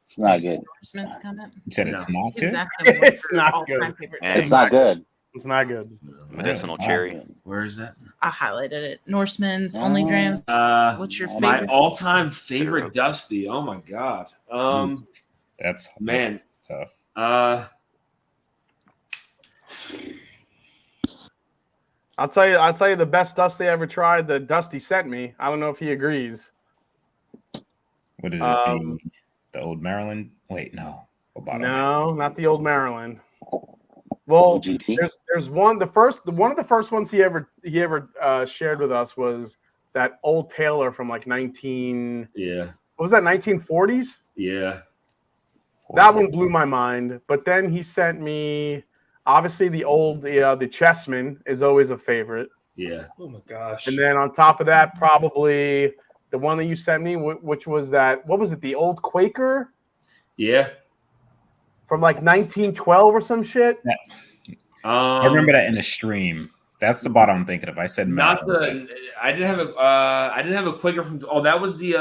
It's not good. Norseman's comment. You said it's not He was good? asking what's It's your not all-time good. favorite Yeah. taste. It's not good. It's not good. Medicinal Wow. cherry. Where is that? I highlighted it. Norseman's only drams. What's your My favorite? all-time favorite Dusty. Oh my god. That's Man. tough. I'll tell you the best Dusty I ever tried that Dusty sent me. I don't know if he agrees. What is it? The old Maryland? Wait, no. No, not the old Maryland. Well, OGD? there's one. One of the first ones he ever shared with us was that Old Taylor from like 19. Yeah. What was that? 1940s. Yeah. That one blew my mind. But then he sent me, obviously the Chessman is always a favorite. Yeah. Oh my gosh. And then on top of that, probably the one that you sent me, which was that, what was it? The Old Quaker Yeah. from like 1912 or some shit. I remember that in the stream. That's the bottle I'm thinking of. I said not Maryland. I didn't have a Quaker from. Oh, that was the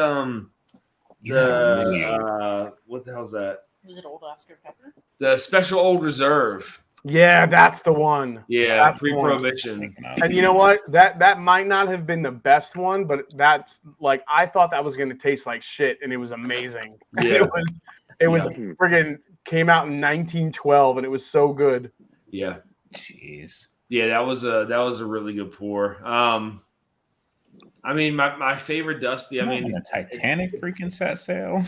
what the hell's that? Was it Old Oscar Pepper? The Special Old Reserve. Yeah, that's the one. Yeah, That's the one. pre-prohibition. And you know what? That might not have been the best one, but that's like I thought that was going to taste like shit, and it was amazing. Yeah. It was friggin' came out in 1912, and it was so good. Yeah. Jeez. Yeah, that was a really good pour. I mean, my favorite Dusty. I mean, the Titanic freaking set sail.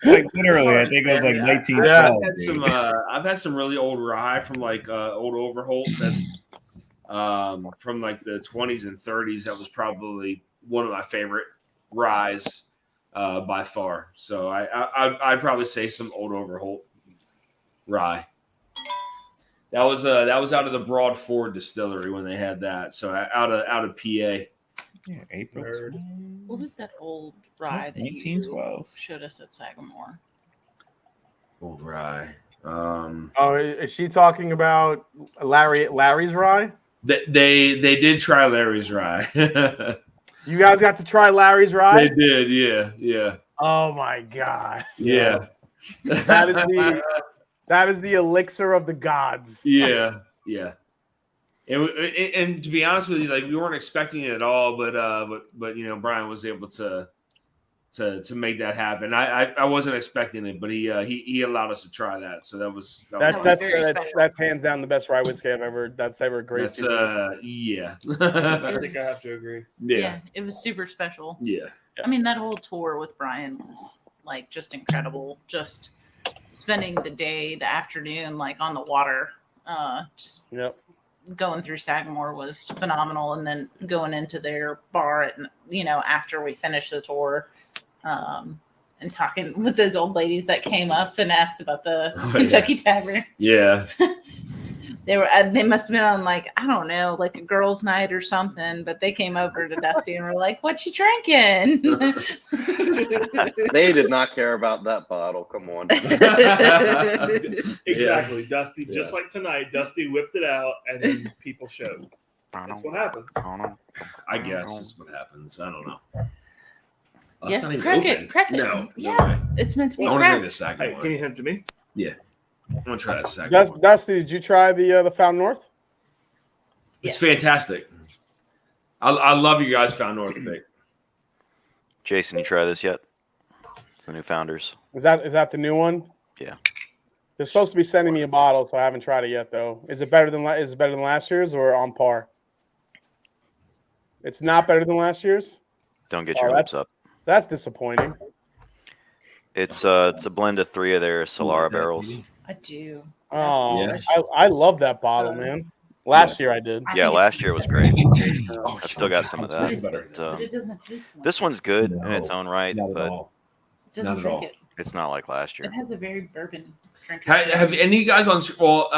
Like literally, I think it was like 1912. I've had some really old rye from like old Overholt. That's from like the 20s and 30s. That was probably one of my favorite ryes by far. So I'd probably say some old Overholt rye. That was out of the Broad Ford distillery when they had that. So out of PA. Yeah, April. What was that old rye that 1912. you showed us at Sagamore? Old rye. Oh, is she talking about Larry's rye? They did try Larry's rye. You guys got to try Larry's rye? They did, yeah. Oh my god. Yeah. That is the elixir of the gods. Yeah. And to be honest with you, like we weren't expecting it at all, but you know, Brian was able to make that happen. I wasn't expecting it, but he allowed us to try that. So that's hands down the best rye whiskey that's ever graced. Yeah. I think I have to agree. Yeah. It was super special. Yeah. I mean, that whole tour with Brian was like just incredible. Just spending the day, the afternoon, like on the water, going through Sagamore was phenomenal. And then going into their bar at, after we finished the tour, and talking with those old ladies that came up and asked about the Kentucky Tavern. Yeah. They must have been on like, I don't know, like a girls' night or something. But they came over to Dusty and were like, "What you drinking?" They did not care about that bottle. Come on. Exactly, Dusty. Just like tonight, Dusty whipped it out, and then people showed. That's what happens. I guess that's what happens. I don't know. Oh, Yeah, it's not even crack open. it, crack it. No, Yeah. no way. It's meant to be I want to drink cracked. the second Hey, one. can you hand it to me? Yeah, I'm gonna try that second one. Dusty, did you try the Fountain North? It's fantastic. I love you guys found North pick. Jason, you try this yet? It's the new Founders. Is that the new one? Yeah. They're supposed to be sending me a bottle, so I haven't tried it yet. Though, is it better than last year's or on par? It's not better than last year's. Don't get your hopes up. That's disappointing. It's a blend of 3 of their Solara barrels. I do. Oh, Yeah. I love that bottle, man. Last year I did. Yeah, last year was great. Oh, I've still got some of that. But it doesn't taste like This one's good in its own right, Not at but all. It doesn't Not at drink all. it. it's not like last It year. has a very bourbon drink. Have any of you guys on? Well,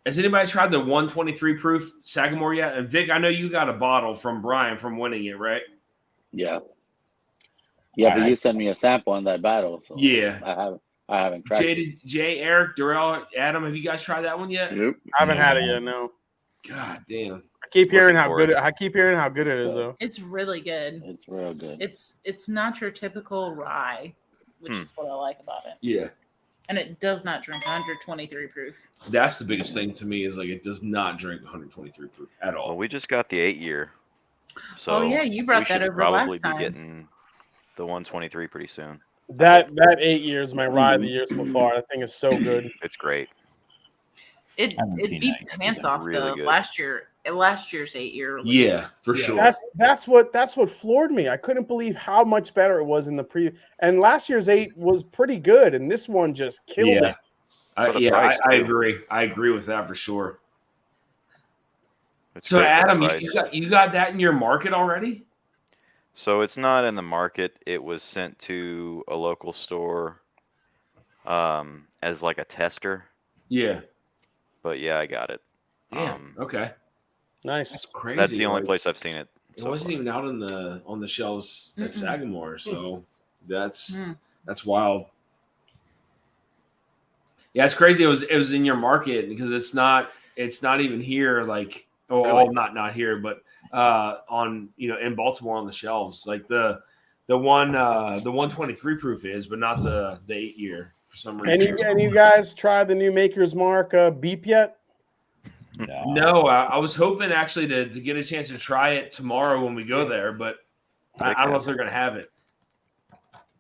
has anybody tried the 123 proof Sagamore yet? And Vic, I know you got a bottle from Brian from winning it, right? Yeah. Yeah, but you sent me a sample on that battle, so Yeah. I haven't cracked it. Jay, Eric, Darrell, Adam, have you guys tried that one yet? Nope. I haven't had it yet. No. God damn. I keep hearing Looking how forward. good. I keep hearing how good it is, It's though. It's really good. It's real good. It's not your typical rye, which is what I like about it. Yeah. And it does not drink 123 proof. That's the biggest thing to me is like it does not drink 123 proof at all. Well, we just got the 8-year. So Oh, yeah, you brought we that should over last probably time. be getting the 123 pretty soon. That 8 years, my ride of the year so far. That thing is so good. It's great. I haven't It seen beat that yet. pants Yeah, off really the good. last year's 8-year release. Yeah, for sure. That's what floored me. I couldn't believe how much better it was in the pre. And last year's 8 was pretty good, and this one just killed Yeah. it. For the price, I too. agree. I agree with that for sure. It's So great for the Adam, price. you got that in your market already? So it's not in the market. It was sent to a local store as like a tester. Yeah. But yeah, I got it. Damn. Okay. Nice. That's crazy. That's the only Like, place I've seen it. It so wasn't far. even out on the shelves at Mm-mm. Sagamore, so that's Mm. that's wild. Yeah, it's crazy. It was in your market because it's not even here. Like, Really? not here, but on in Baltimore on the shelves. Like the 123 proof is, but not the 8-year for some reason. Any of you guys tried the new Maker's Mark beep yet? No, I was hoping actually to get a chance to try it tomorrow when we go there, but I don't know if they're gonna have it.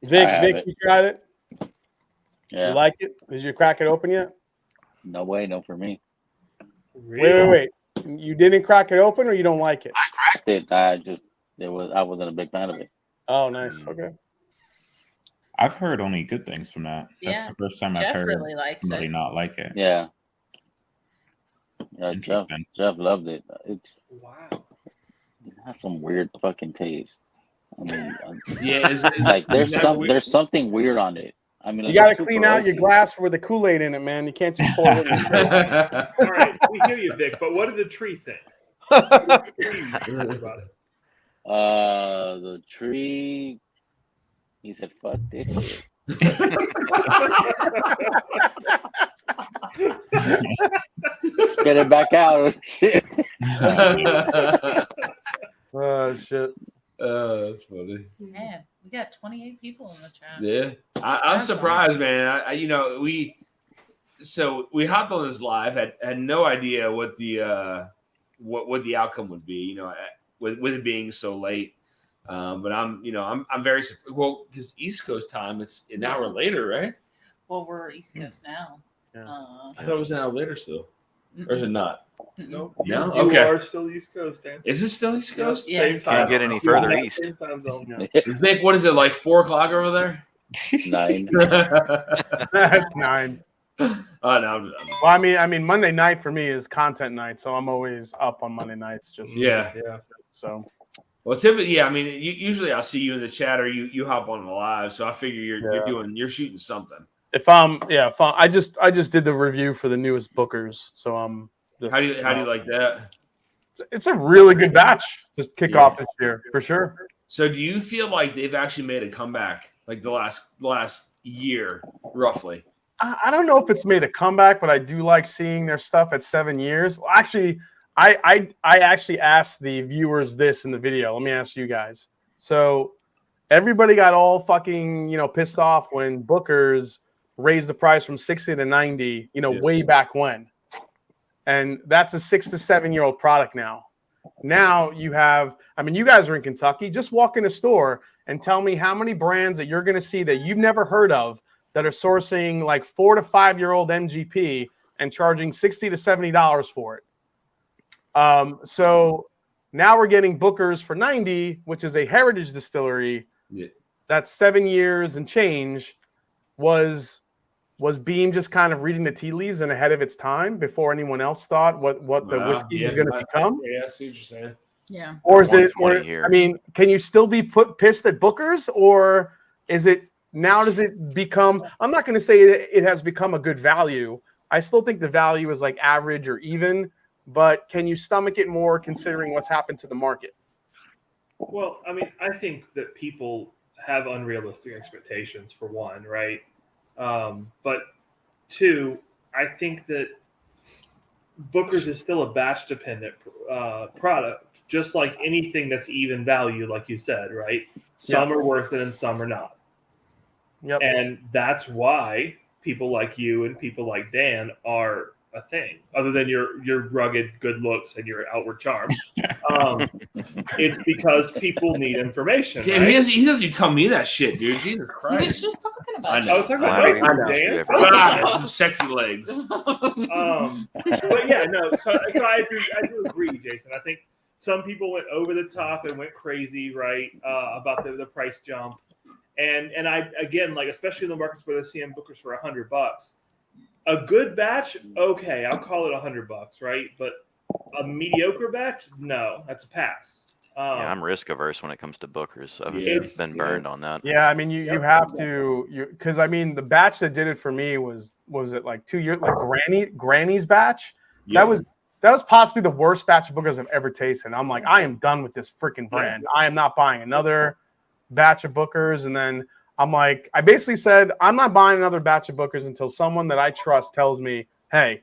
Vic, I have Vic, it. you tried it? Yeah. You like it? Did you crack it open yet? No way, no for me. Wait. You didn't crack it open, or you don't like it? I wasn't a big fan of it. Oh, nice. Okay. I've heard only good things from that. That's Yeah. the first time I've Jeff heard really likes somebody it. not like it. Yeah. Yeah, Interesting. Jeff loved it. It Wow. has some weird fucking taste. I mean, Yeah, like is that weird? there's something weird on it. I mean, You like, got to it's super clean out your oaky. glass with the Kool-Aid in it, man. You can't just pour it in the All right, we hear you, Vic. But what did the tree think? What did the tree think about it? The tree. He said, "Fuck this shit." Spit it back out. Shit. Oh, shit. That's funny. Man, we got 28 people in the chat. Yeah, I'm That's surprised, man. We hopped on this live, had no idea what the what the outcome would be. With it being so late, but I'm very well because East Coast time. It's an hour later, right? Well, we're East Coast now. Yeah. I thought it was an hour later still, or is it not? Nope. No? You Okay. are still East Coast, Dan. Is it still East Coast? Yeah. Same time. Can't get any further Yeah, east. Same time zone. Vic, what is it like 4:00 over there? 9. That's 9. Oh no, I'm Well, I mean, Monday night for me is content night, so I'm always up on Monday nights. Just Yeah. So Well, typically, yeah. I mean, usually I'll see you in the chat or you hop on the live, so I figure you're shooting something. I just did the review for the newest Bookers, so How do you like that? It's a really good batch to kick off this year for sure. So do you feel like they've actually made a comeback like the last year roughly? I don't know if it's made a comeback, but I do like seeing their stuff at 7 years. Actually, I actually asked the viewers this in the video. Let me ask you guys. So everybody got all fucking, pissed off when Bookers raised the price from 60 to 90, way back when. And that's a 6 to 7 year old product now. Now you have, you guys are in Kentucky. Just walk in a store and tell me how many brands that you're going to see that you've never heard of that are sourcing like 4 to 5 year old MGP and charging $60 to $70 for it. So now we're getting Bookers for 90, which is a heritage distillery. Yeah. That's 7 years and change. Was Beam just kind of reading the tea leaves and ahead of its time before anyone else thought what the whiskey was going to become? Yeah, I see what you're saying. Yeah. Or is it? Can you still be pissed at Bookers, or is it now? Does it become? I'm not going to say it has become a good value. I still think the value is like average or even, but can you stomach it more considering what's happened to the market? Well, I think that people have unrealistic expectations for one, right? But two, I think that Booker's is still a batch dependent product, just like anything that's even value, like you said, right? Some are worth it and some are not. Yep. And that's why people like you and people like Dan are a thing, other than your rugged good looks and your outward charm. It's because people need information. Damn, right? he doesn't even tell me that shit, dude. Jesus He was Christ. just talking about I I was talking about Dan. Some sexy legs. But yeah, no. So I do agree, Jason. I think some people went over the top and went crazy, right, about the price jump. And I again, like especially in the markets where they're seeing Bookers for $100, a good batch, okay, I'll call it $100, right? But a mediocre batch, no, that's a pass. Yeah, I'm risk averse when it comes to Bookers. I've been burned on that. Yeah, you have to because the batch that did it for me was it like 2 years, like Granny's batch. Yep. That was possibly the worst batch of Bookers I've ever tasted. I'm like, I am done with this freaking brand. I am not buying another batch of Bookers. And then I'm like, I basically said, I'm not buying another batch of Bookers until someone that I trust tells me, hey,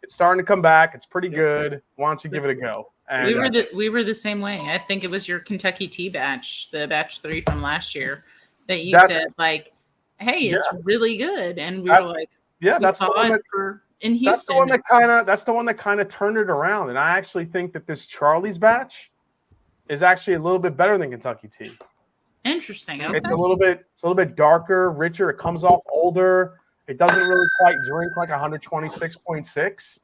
it's starting to come back. It's pretty good. Why don't you give it a go? And we were the same way. I think it was your Kentucky tea batch, the batch 3 from last year, that you said like, "Hey, it's really good," and we were like, "Yeah, that's the one in Houston." That's the one that kind of turned it around. And I actually think that this Charlie's batch is actually a little bit better than Kentucky tea. Interesting. Okay. It's a little bit darker, richer. It comes off older. It doesn't really quite drink like 126.6.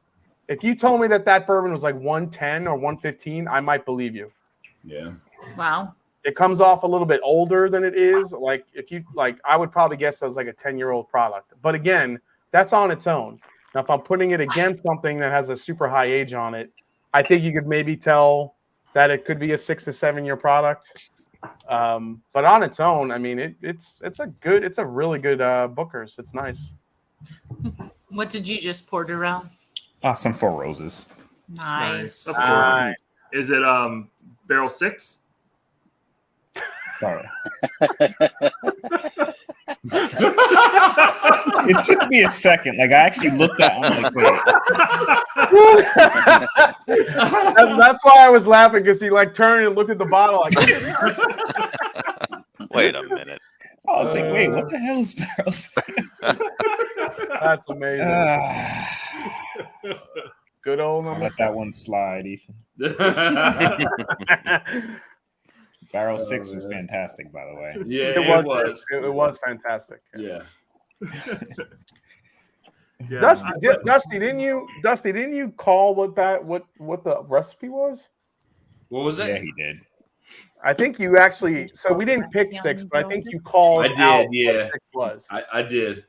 If you told me that bourbon was like 110 or 115, I might believe you. Yeah. Wow. It comes off a little bit older than it is. Like I would probably guess that's like a 10-year-old product. But again, that's on its own. Now, if I'm putting it against something that has a super high age on it, I think you could maybe tell that it could be a 6 to 7 year product. But on its own, it's a really good Booker's. It's nice. What did you just pour, Durrell? Some Four Roses. Nice. Is it barrel 6? Sorry. It took me a second. Like I actually looked at it, I'm like, wait. That's why I was laughing, because he like turned and looked at the bottle like wait a minute. I was like, wait, what the hell is barrel 6? That's amazing. Good old number. Let that one slide, Ethan. Barrel 6 was fantastic, by the way. Yeah, it was fantastic. Yeah. Dusty, didn't you call what the recipe was? What was it? Yeah, he did. I think you actually. So we didn't pick 6, but I think you called. I did. Out Yeah, what 6 was. I did.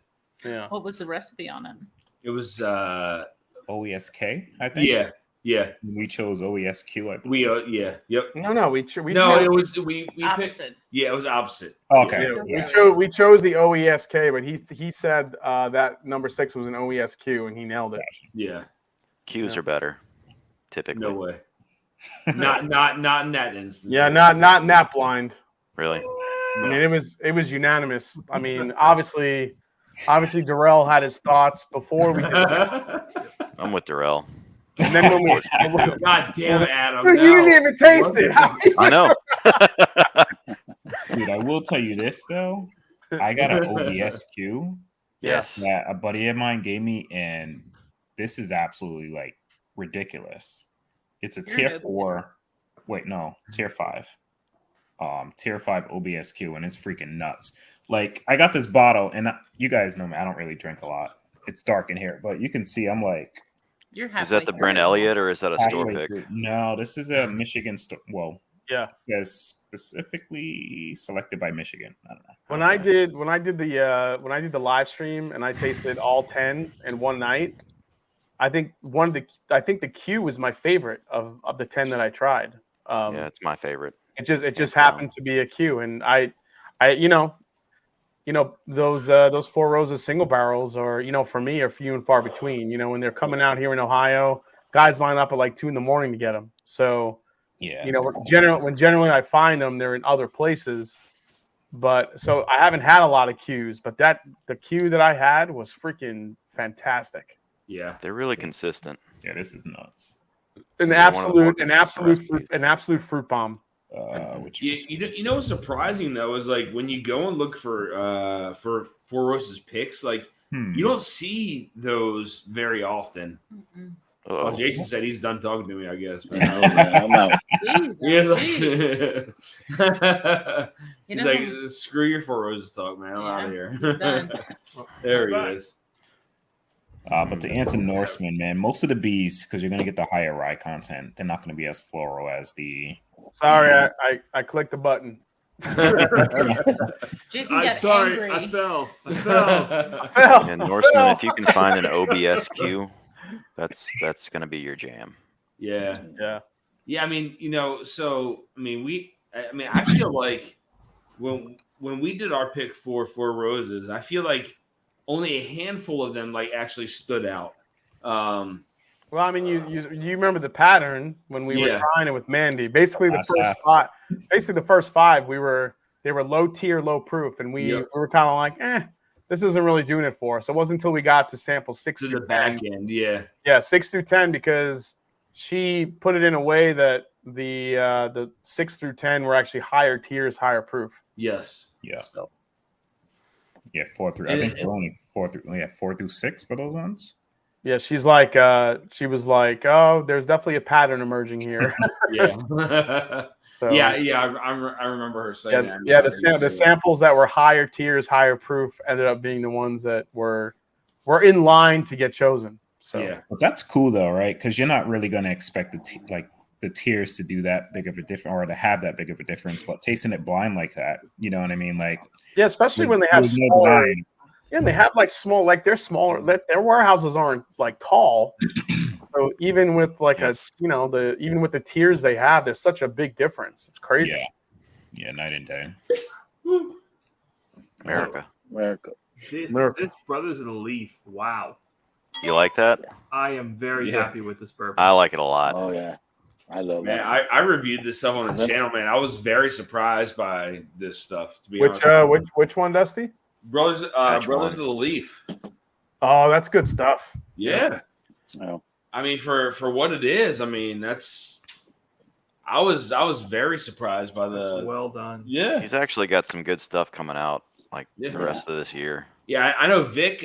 Yeah. What was the recipe on it? It was OESK, I think. Yeah. Yeah. We chose OESQ. I believe. We yep. No, we No, chose, it was we picked. Opposite. Yeah, it was opposite. Okay. yeah, we chose the OESK, but he said that number 6 was an OESQ, and he nailed it. Yeah. Qs are better, typically. No way. Not in that instance. Yeah, not in that blind. Really? I mean, it was unanimous. I mean, obviously, Darrell had his thoughts before we did it. I'm with Darrell. And then when we, God damn it, Adam. you didn't even taste it. I know. Dude, I will tell you this though. I got an OBSQ Yes. that a buddy of mine gave me, and this is absolutely like ridiculous. It's a tier 4. Wait, no, tier 5. Tier 5 OBSQ, and it's freaking nuts. Like, I got this bottle, and you guys know me, I don't really drink a lot. It's dark in here, but you can see I'm like. You're Is that the Brent Elliott, or is that a store pick? No, this is a Michigan store. Well, yeah, it's specifically selected by Michigan. I don't know. When I did the live stream and I tasted all 10 in one night, I think the Q was my favorite of the 10 that I tried. Yeah, it's my favorite. It just happened to be a Q, and I those Four Roses single barrels are, for me, are few and far between. When they're coming out here in Ohio, guys line up at like 2 a.m. to get them. So yeah, when generally I find them, they're in other places. But so I haven't had a lot of Qs, but the Q that I had was freaking fantastic. Yeah, they're really consistent. Yeah, this is nuts. An absolute fruit bomb. You know what's surprising though is like when you go and look for Four Roses picks, like you don't see those very often. Well, Jason said he's done talking to me, I guess. I'm out. He's like, screw your Four Roses talk, man. I'm out of here. There he is. But to answer Norseman, man, most of the bees, because you're going to get the higher rye content, they're not going to be as floral as the. Sorry, I clicked the button. Jason I'm got sorry, angry. I fell. And Norseman, if you can find an OBSQ, that's going to be your jam. Yeah. I mean, I feel like when we did our pick for Four Roses, I feel like only a handful of them like actually stood out. Well, I mean, you remember the pattern when we were trying it with Mandy. Basically, the first five, they were low tier, low proof, and we were kind of like, this isn't really doing it for us. It wasn't until we got to sample 6 to through the 10. back end, 6 through 10, because she put it in a way that the 6 through 10 were actually higher tiers, higher proof. Yes. Yeah. So. Yeah, 4 through. I think they're only 4 through 6 for those ones. Yeah, she was like, oh, there's definitely a pattern emerging here. So, I remember her saying that. Yeah, the samples that were higher tiers, higher proof ended up being the ones that were in line to get chosen. So but that's cool though, right? Because you're not really going to expect the tiers to do that big of a difference or to have that big of a difference. But tasting it blind like that, you know what I mean? Like, yeah, especially when they have smaller. Yeah, and they have like small, like they're smaller. Their warehouses aren't like tall. So even with like even with the tiers they have, there's such a big difference. It's crazy. Yeah, night and day. America. This Brothers of the Leaf. Wow. You like that? I am very happy with this bourbon. I like it a lot. Oh yeah, I love man, that. I reviewed this stuff on the channel, man. I was very surprised by this stuff. To be honest, which one, Dusty? Brothers of the Leaf. Oh, that's good stuff. Yeah. Oh. I mean, for what it is, I mean, I was very surprised by That's well done. Yeah. He's actually got some good stuff coming out like the rest of this year. Yeah, I know Vic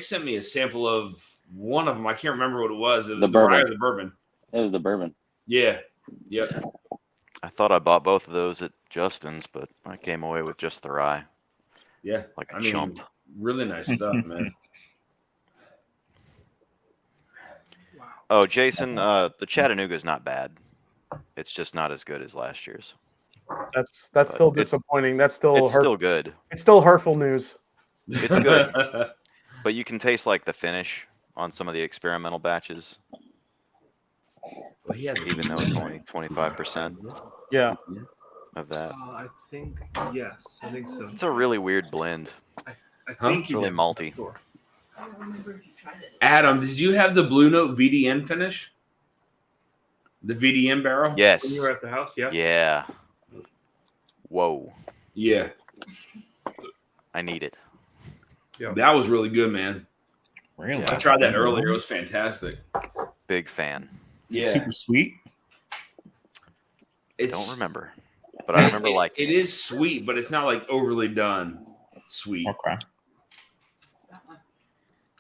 sent me a sample of one of them. I can't remember what it was. It was the bourbon. The bourbon. It was the bourbon. Yeah. Yep. I thought I bought both of those at Justin's, but I came away with just the rye. Yeah. Like a chump. Really nice stuff, man. Wow. Oh, Jason, the Chattanooga is not bad. It's just not as good as last year's. That's still disappointing. It's still good. It's still hurtful news. It's good. But you can taste like the finish on some of the experimental batches. Well, he had even though it's only 25% Yeah. of that. I think yes. I think so. It's a really weird blend. I Huh? think It's really malty. Sure. I don't remember if you tried it. Adam, did you have the Blue Note VDN finish? The VDN barrel? Yes. When you were at the house, yeah. Yeah. Whoa. Yeah. I need it. Yeah. That was really good, man. Really? I tried that earlier. It was fantastic. Big fan. Is it super sweet? Don't remember, but I remember it is sweet, but it's not like overly done sweet. Okay.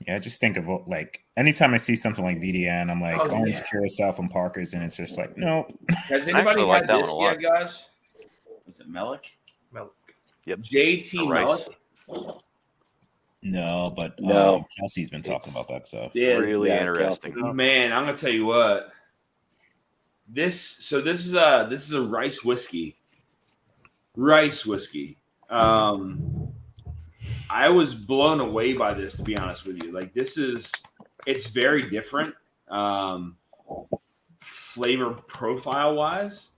Yeah, I just think of like anytime I see something like VDN, I'm like orange Curacao from Parker's, and it's just like, no. Has anybody like had that this one a yet, guys? Was it Melik? Melik. Yep. JT Rice. Melik? No, but No. Kelsey's been talking about that stuff. Yeah, really interesting. Man, I'm gonna tell you what. This is a rice whiskey. Rice whiskey. I was blown away by this, to be honest with you. Like it's very different, flavor profile wise,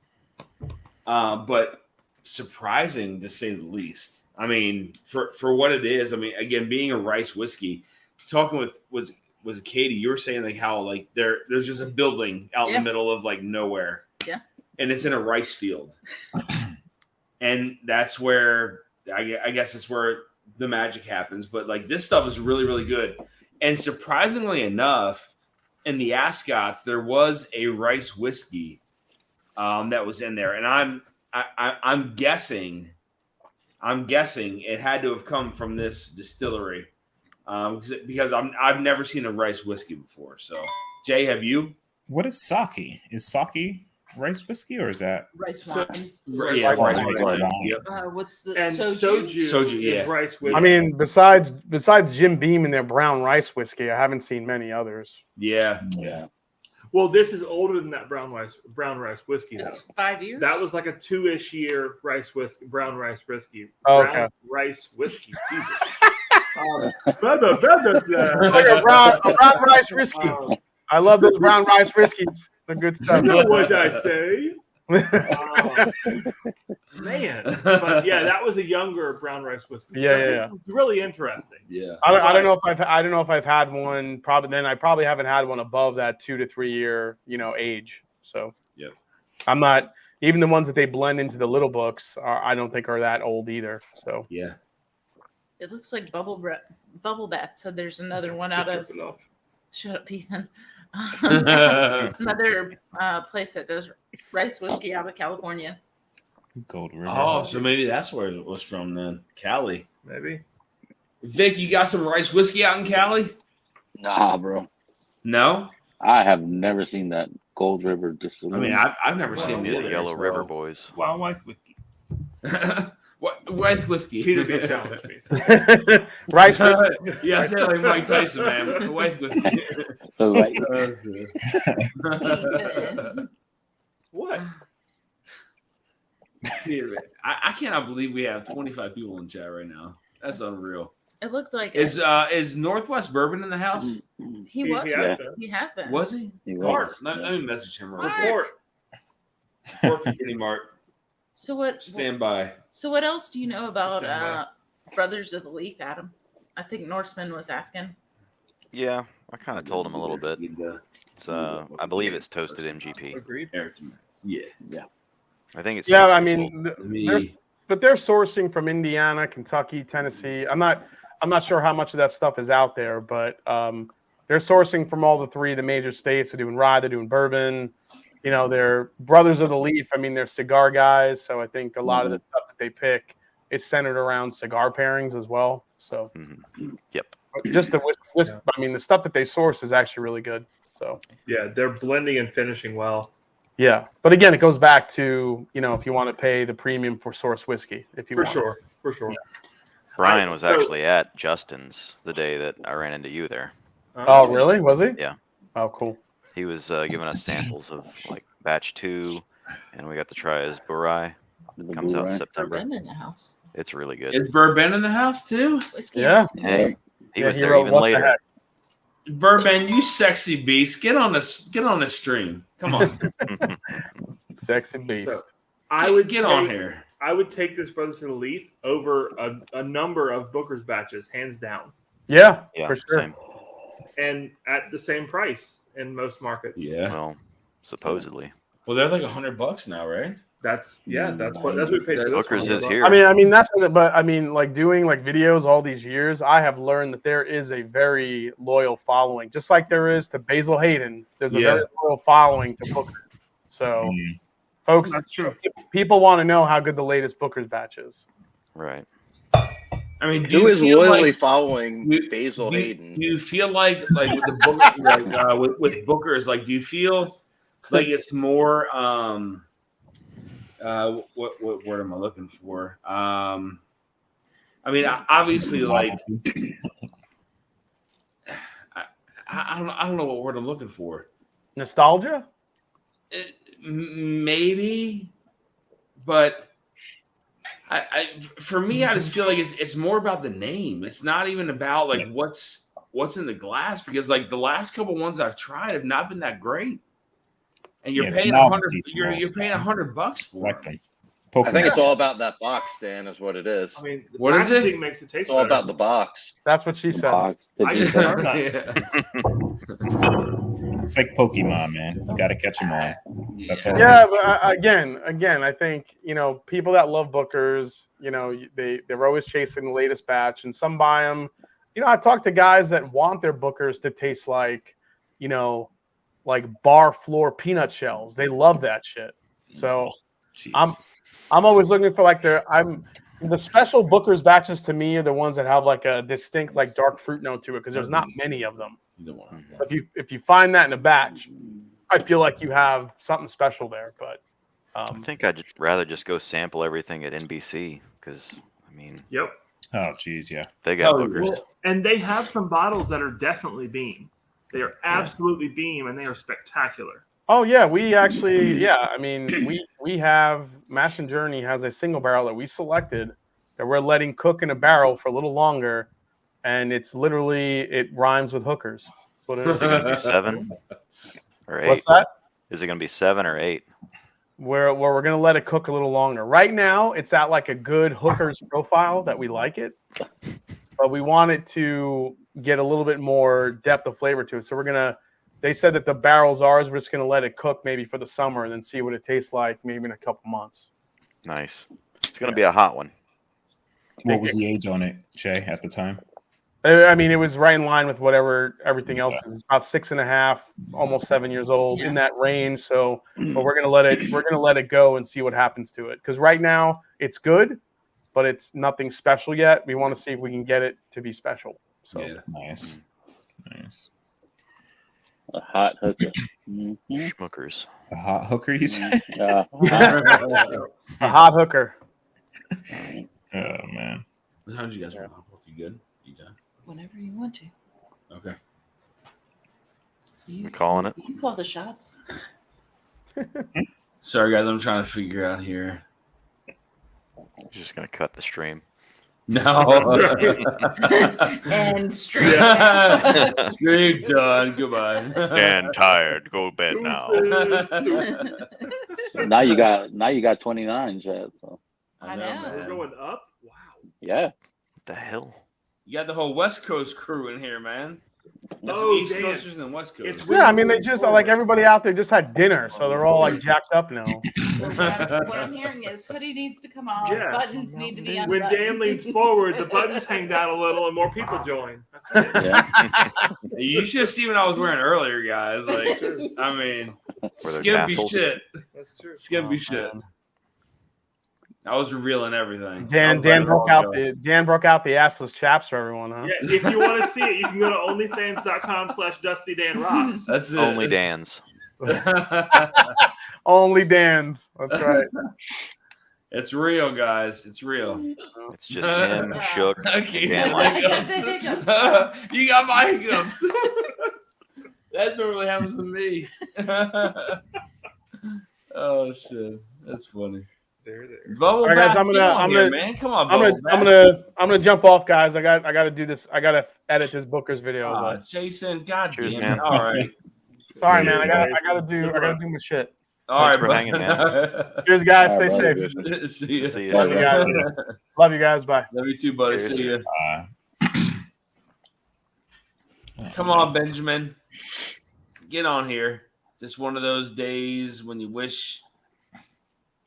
but surprising to say the least. I mean, for what it is. I mean, again, being a rice whiskey, talking with was Katie, you were saying like how like there's just a building out in the middle of like nowhere. Yeah. And it's in a rice field. And that's where I guess it's where the magic happens. But like this stuff is really, really good. And surprisingly enough, in the Ascots, there was a rice whiskey that was in there. And I'm guessing it had to have come from this distillery. Because I've never seen a rice whiskey before. So, Jay, have you? What is sake? Is sake rice whiskey or is that Rice wine? Yeah, rice whiskey. Yep. What's the And soju? Soju, yeah. is rice whiskey. I mean, besides Jim Beam and their brown rice whiskey, I haven't seen many others. Yeah. Yeah. Well, this is older than that brown rice whiskey. Though. It's 5 years. That was like a 2-ish year brown rice whiskey. Oh, Brown okay. rice whiskey. Jesus. Blah, blah, blah, blah, blah. Like a brown rice whiskey. I love those brown rice whiskeys. They're good You stuff. know what I say? Man, but yeah, that was a younger brown rice whiskey. Yeah. Really interesting. Yeah. I don't know if I've had one. I probably haven't had one above that 2 to 3 year age. So Yep. I'm not even the ones that they blend into the little books. I don't think are that old either. So Yeah. It looks like Bubble Bat said there's another one out of. Shut up, Ethan. Another place that does rice whiskey out of California. Gold River? Oh, so maybe that's where it was from then. Cali. Maybe. Vic, you got some rice whiskey out in Cali? Nah, bro. No? I have never seen that Gold River distillery. I mean, I've never seen the it. Yellow River Boys. Wild white whiskey. What rice whiskey? Peter B challenge me. rice whiskey. Yeah, I said like Mike Tyson, man. Rice whiskey. What? I cannot believe we have 25 people in chat right now. That's unreal. It looked like Is Northwest Bourbon in the house? he was. has He has been. Was he? He Mark, was. let me message him real quick. Report. Report for Kitty Mark. So what? Stand by. So what else do you know about Stand Brothers of the Leaf, Adam? I think Norseman was asking. Yeah, I kind of told him a little bit. It's I believe it's toasted MGP. Agreed. Yeah. I think it's I mean, Me. but they're sourcing from Indiana, Kentucky, Tennessee. I'm not sure how much of that stuff is out there, but they're sourcing from all the major states. They're doing rye, they're doing bourbon. They're Brothers of the Leaf. I mean, they're cigar guys, so I think a lot of the stuff that they pick is centered around cigar pairings as well. So, Yep. just I mean, the stuff that they source is actually really good. So, Yeah, they're blending and finishing well. yeah. But again, it goes back to if you want to pay the premium for source whiskey, if you For want. sure. Brian was actually at Justin's the day that I ran into you there. Oh, really? Was he? Yeah. Oh, cool. He was giving us samples of like batch 2, and we got to try his Burai. It comes out in September. Bourbon in the house. It's really good. Is Bourbon in the house too? Whiskey. Yeah. Hey, he was he there wrote, even "What the later. heck?" Bourbon, you sexy beast, get on the stream. Come on, Sexy beast. So, I would get on here. I would take this Brothers of the Leaf over a number of Booker's batches, hands down, Yeah, Yeah, for sure. same. and at the same price in most markets. Yeah. Well, supposedly. Well, they're like $100 now, right? That's what we paid for this Booker's one. is here. I mean that's but I mean like doing like videos all these years, I have learned that there is a very loyal following, just like there is to Basil Hayden. There's a very loyal following to Booker. So, folks, That's true. people want to know how good the latest Booker's batch is. Right. I mean, Who is loyally following Basil Hayden? Do you feel like with the Booker, with Booker's, like, do you feel like it's more what word am I looking for? I mean, obviously, like, I don't know what word I'm looking for. Nostalgia? Maybe, but for me, I just feel like it's more about the name. It's not even about like what's in the glass, because like the last couple ones I've tried have not been that great. And you're paying $100. You're paying $100 for it. I think it's all about that box, Dan, is what it is. I mean, what is it? Makes it taste It's all better. about the box. That's what she said. I just learned that. It's like Pokemon, man. You got to catch them all. That's all. Yeah, but again, I think people that love Bookers, they're always chasing the latest batch, and some buy them. I've talked to guys that want their Bookers to taste like, like bar floor peanut shells. They love that shit. So I'm always looking for like the special Booker's batches to me are the ones that have like a distinct like dark fruit note to it, because there's not many of them. If you find that in a batch, I feel like you have something special there. But I think I'd rather just go sample everything at NBC, because I mean, Yep. Oh, geez, yeah. They got Bookers. Well, and they have some bottles that are definitely Beam. They are absolutely Beam, and they are spectacular. Oh yeah, we actually I mean we have Mash and Journey has a single barrel that we selected that we're letting cook in a barrel for a little longer, and it rhymes with hookers. That's what it is. Is it going to be 7 or 8? What's that? Is it going to be 7 or 8? We're going to let it cook a little longer. Right now, it's at like a good hookers profile that we like it, but we want it to get a little bit more depth of flavor to it. So they said that the barrel's ours. We're just going to let it cook maybe for the summer and then see what it tastes like maybe in a couple months. Nice. It's going to be a hot one. What was the age on it, Shay, at the time? I mean, it was right in line with whatever everything else is. It's about 6.5, almost 7 years old, in that range. So, but we're gonna let it go and see what happens to it. Because right now it's good, but it's nothing special yet. We want to see if we can get it to be special. So nice. A hot hooker. Mm-hmm. Schmuckers. A hot hooker, you said? a hot hooker. Oh man. What time did you guys wrap up? You good? You done? Whenever you want to. Okay. I'm calling it. You call the shots. Sorry, guys. I'm trying to figure out here. You're just going to cut the stream. No. And stream. Stream done. Goodbye. And tired. Go to bed now. Now you got 29, Chad. So. I know. We're going up? Wow. Yeah. What the hell? You got the whole West Coast crew in here, man. There's Oh, East damn. Coasters and West Coasters. Yeah, I mean, they just like everybody out there just had dinner, so they're all like jacked up now. What I'm hearing is hoodie needs to come off. Yeah. Buttons need to be When unbuttoned. Dan leans forward, the buttons hang down a little, and more people join. That's it. Yeah. You should have seen what I was wearing earlier, guys. Like, I mean, there skimpy tassels? shit. That's true. Skimpy shit. I was revealing everything. Dan broke out the assless chaps for everyone, huh? Yeah, if you want to see it, you can go to onlyfans.com/DustyDanRocks. That's it. Only Dan's. Only Dan's. That's right. It's real, guys. It's real. It's just him, Shook, I and can't Dan like Lake. You got my hiccups. That normally happens to me. Oh shit, that's funny. There. Bubble All right, guys, bath, I'm get on gonna- here, man. Come on, I'm Bubble gonna jump off, guys. I gotta do this. I gotta edit this Booker's video. But Jason, God Cheers, damn man. it. All right. sorry, Cheers, man. I man. gotta do my shit. All Thanks right, for hanging, man. Cheers, guys. All right, Stay brother, safe. Jason. See you. See Love ya. you guys. Love you guys. Bye. Love you too, buddy. Cheers. See you. Uh, Come on, Benjamin. Get on here. Just one of those days when you wish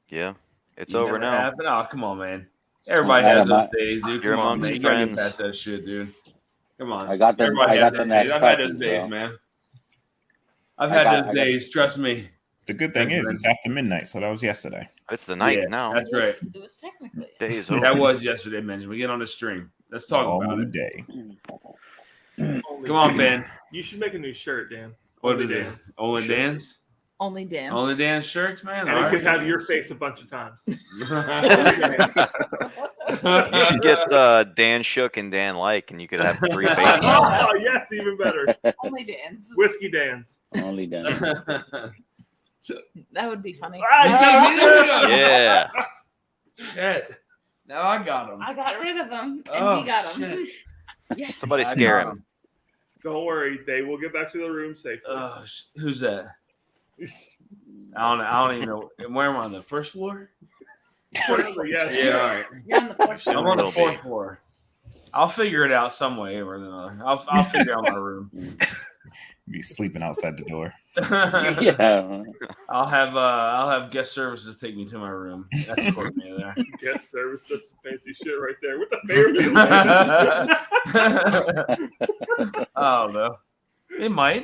Yeah, it's you over never now. happened. Oh, come on, man. Everybody has those days, dude. You're Come on, amongst man. You gotta get friends. past that shit, dude. Come on. I got the- Everybody I has got those the next days. I've had those touches, days, bro. man. I've I had got- those I got- days. Trust me. the good thing is it's after midnight, so that was yesterday. It's the night Yeah, now. That's right. It was technically. Day's over. That was yesterday, Benjamin. Get on the stream. Let's It's talk all about new it. day. Come on, Ben. You should make a new shirt, Dan. What Only is it? dance. Only Shirt. dance? Only dance. Only dance shirts, man. And All it could right. have your face a bunch of times. You should get Dan Shook and Dan Like, and you could have 3 faces. Oh, yes, even better. Only dance. Whiskey dance. Only dance. That would be funny. Yeah. Shit. Now I got him. I got rid of him, and Oh, he got him. shit. Yes. Somebody I scare got him. Don't worry, they will get back to the room safely. Who's that? I don't even know. Where am I on the first floor? Whatever, yeah. Yeah, all right. You're on the fourth Soon I'm on the will fourth be. floor. I'll figure it out some way or another. I'll figure out my room. Be sleeping outside the door. Yeah. I'll have guest services take me to my room. Escort me there. Guest service, that's some fancy shit right there. What the favorite? Oh no. They might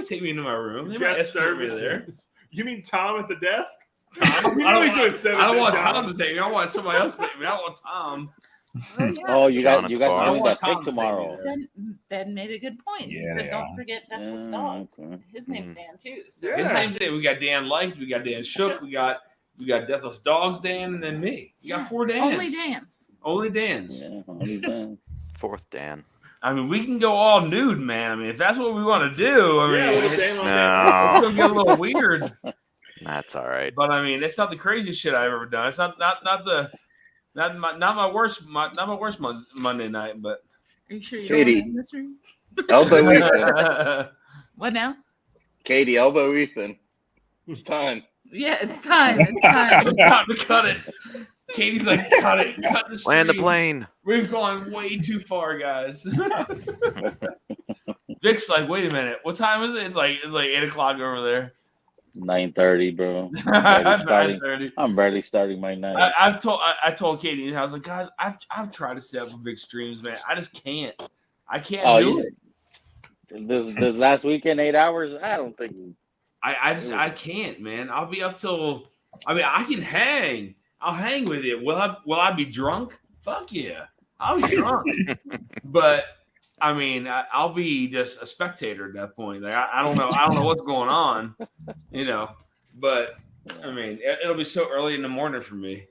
take me into my room. They might Guest escort me there. service. You mean Tom at the desk? I You know he's doing don't 7 want jobs. Tom to take me. I want somebody else to take me. I don't want Tom. Oh, you John guys at you the guys bar. are doing I want that Tom pick to take me tomorrow. there. Ben made a good point. He Yeah, said, they "Don't are. forget Deathless Yeah, Dogs." okay. His name's Dan too. So. Yeah. His name's Dan. We got Dan Light. We got Dan Shook. We got Deathless Dogs Dan, and then me. We got 4 Dans. Only dance. Only Dans. Yeah, only dance. 4th Dan. I mean, we can go all nude, man. I mean, if that's what we want to do, I mean, Yeah, little it's Dan on No. gonna get a little weird. That's all right. But I mean, it's not the craziest shit I've ever done. It's not my worst Monday night, but Are you sure you Katie. don't want in this room? Elbow Ethan. What now? Katie, elbow Ethan. It's time. Yeah, it's time. It's time. time to cut it. Katie's like, cut it, cut the Land the stream. plane. We've gone way too far, guys. Vic's like, wait a minute, what time is it? It's like 8:00 over there. 9:30, bro. Barely starting. 9:30. I'm barely starting my night. I told Katie, and I was like, guys, I've tried to stay up for big streams, man. I just can't. I can't Oh, do you- it. This last weekend, 8 hours. I don't think. I can't, man. I'll be up till. I mean, I can hang. I'll hang with you. Will I be drunk? Fuck yeah, I'll be drunk. But I mean, I'll be just a spectator at that point. Like I don't know. I don't know what's going on, you know. But I mean, it'll be so early in the morning for me.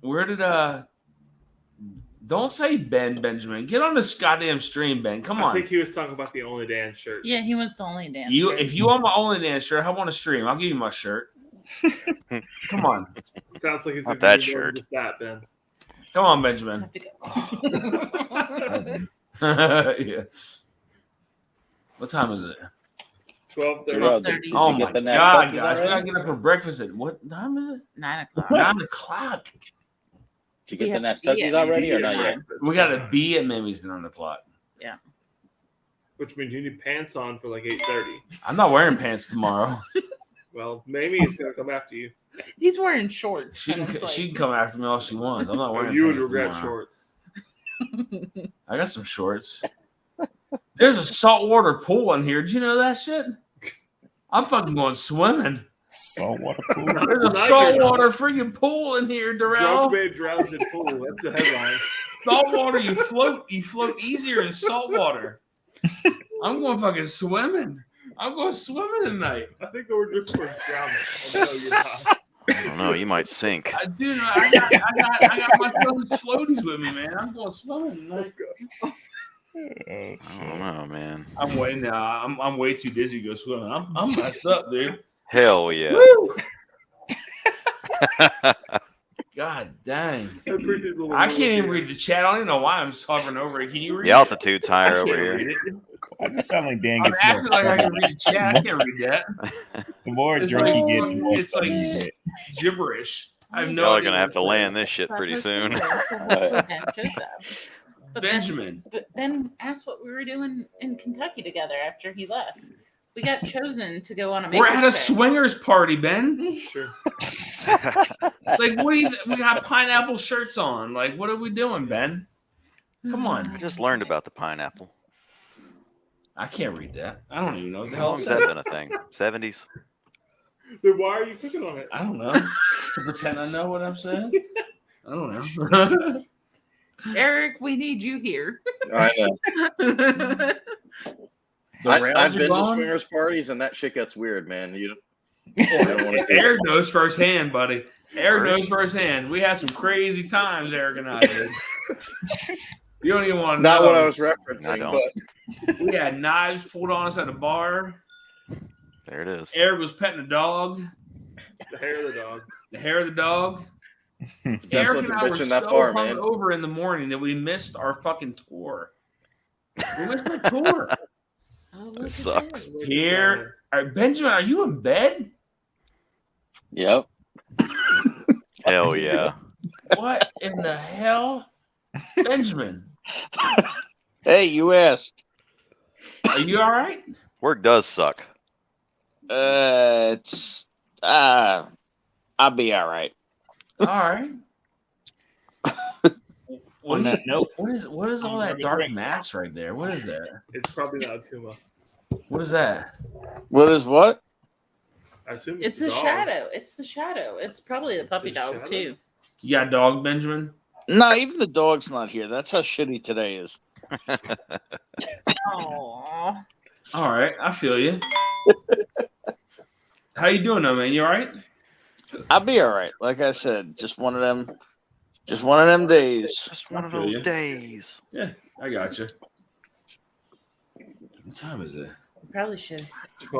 Where did Don't say Benjamin. Get on this goddamn stream, Ben. Come I on. think he was talking about the Only Dan shirt. Yeah, he wants the only dance. If you want my only dance shirt, I want to stream. I'll give you my shirt. Come on. Sounds like he's Not gonna that do more than shirt. just that, Ben. Come on, Benjamin. Have to go. Yeah. What time is it? 12:30. 12:30. Did Oh you my get the God, next guys. turkeys We gotta already? get up for breakfast at what time is it? 9 o'clock. 9 o'clock. Did you We get the have next to be turkeys at already or Yeah, not yet? We gotta be at Mimi's at 9 o'clock. Which means you need pants on for like 8:30. I'm not wearing pants tomorrow. Well, maybe he's gonna come after you. He's wearing shorts. She and can it's like- she can come after me all she wants. I'm not Or wearing you would pants regret tomorrow. shorts. I got some shorts. There's a saltwater pool in here. Did you know that shit? I'm fucking going swimming. Saltwater pool. There's a saltwater freaking pool in here, Drunk Darrell. babe drowns in pool. That's the headline. Saltwater, you float easier in saltwater. I'm going fucking swimming. I'm going swimming tonight. I think the word just for drowning. I know you're not. I don't know. You might sink. I got my son's floaties with me, man. I'm going swimming tonight. Oh, I shit. don't know, man. I'm way now. I'm way too dizzy to go swimming. I'm messed up, dude. Hell yeah. Woo! God dang. I appreciate the little I can't even here. read the chat. I don't even know why I'm just hovering over it. Can you read The it? altitude's I higher can't over here. read it. Why does it sound like Dan I'm gets more acting like I can sunny? read the chat. I can't read that. The more It's drunk like, you get, the more it's like sunny you get. gibberish. I have no Y'all are idea gonna what have it to says. land this shit pretty soon. Joseph. But Benjamin. But Ben asked what we were doing in Kentucky together after he left. We got chosen to go on a We're at a maker's fair. swingers party, Ben. Sure. Like, what do you? We got pineapple shirts on. Like, what are we doing, Ben? Come I on. just learned about the pineapple. I can't read that. I don't even know what the How hell long's it that said. been a thing? 70s? Then why are you clicking on it? I don't know. To pretend I know what I'm saying. I don't know. Eric, we need you here. I know. The rails I've are been to gone? swingers parties and that shit gets weird, man. You don't want to do Eric knows firsthand, buddy. Eric Word? knows firsthand. We had some crazy times, Eric and I did. You don't even want to Not know. what I was I referencing, don't. but We had knives pulled on us at a bar. There it is. Eric was petting a dog. The hair of the dog. The hair of the dog. best Eric looking and I were bitch in so that bar, man. hungover in the morning that we missed our fucking tour. We missed our tour. Oh, look It at sucks. this. Here, all right, Benjamin, are you in bed? Yep. Hell yeah. What in the hell, Benjamin? Hey, you asked. Are you all right? Work does suck. It's I'll be all right. All right. On that note, What is all that dark mass right there? What is that? It's probably not Akuma. What is that? What is what? I assume It's the a dog. shadow. It's the shadow. It's probably the puppy It's a dog shadow? too. You got a dog, Benjamin? No, even the dog's not here. That's how shitty today is. Aww. All right, I feel you. How you doing, though, man? You all right? I'll be all right. Like I said, just one of them days. Just one of feel those you. days. Yeah, I got you. What time is it? We probably should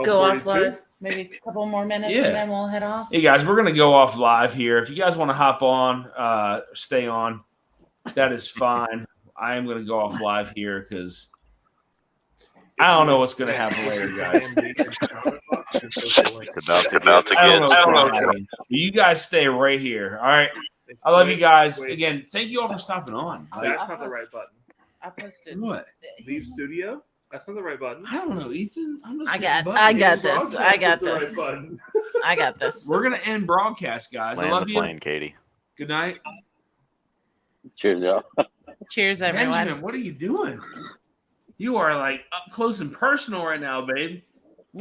go off 12:42. live. Maybe a couple more minutes Yeah. and then we'll head off. Hey, guys, we're going to go off live here. If you guys want to hop on, stay on, that is fine. I am going to go off live here because I don't know what's going to happen later, guys. It's about to I don't know get. what's gonna happen. You guys stay right here. All right. I love you guys. Again, thank you all for stopping on. Like, That's not the right button. I posted. what? Leave studio. That's not the right button. I don't know, Ethan. I'm just I hitting got buttons. this. I Broadcast got is the right this. button. I got this. We're gonna end broadcast, guys. I Land love the you. plane, Katie. Good night, Cheers, y'all. Cheers, everyone. Benjamin. What are you doing? You are like up close and personal right now, babe.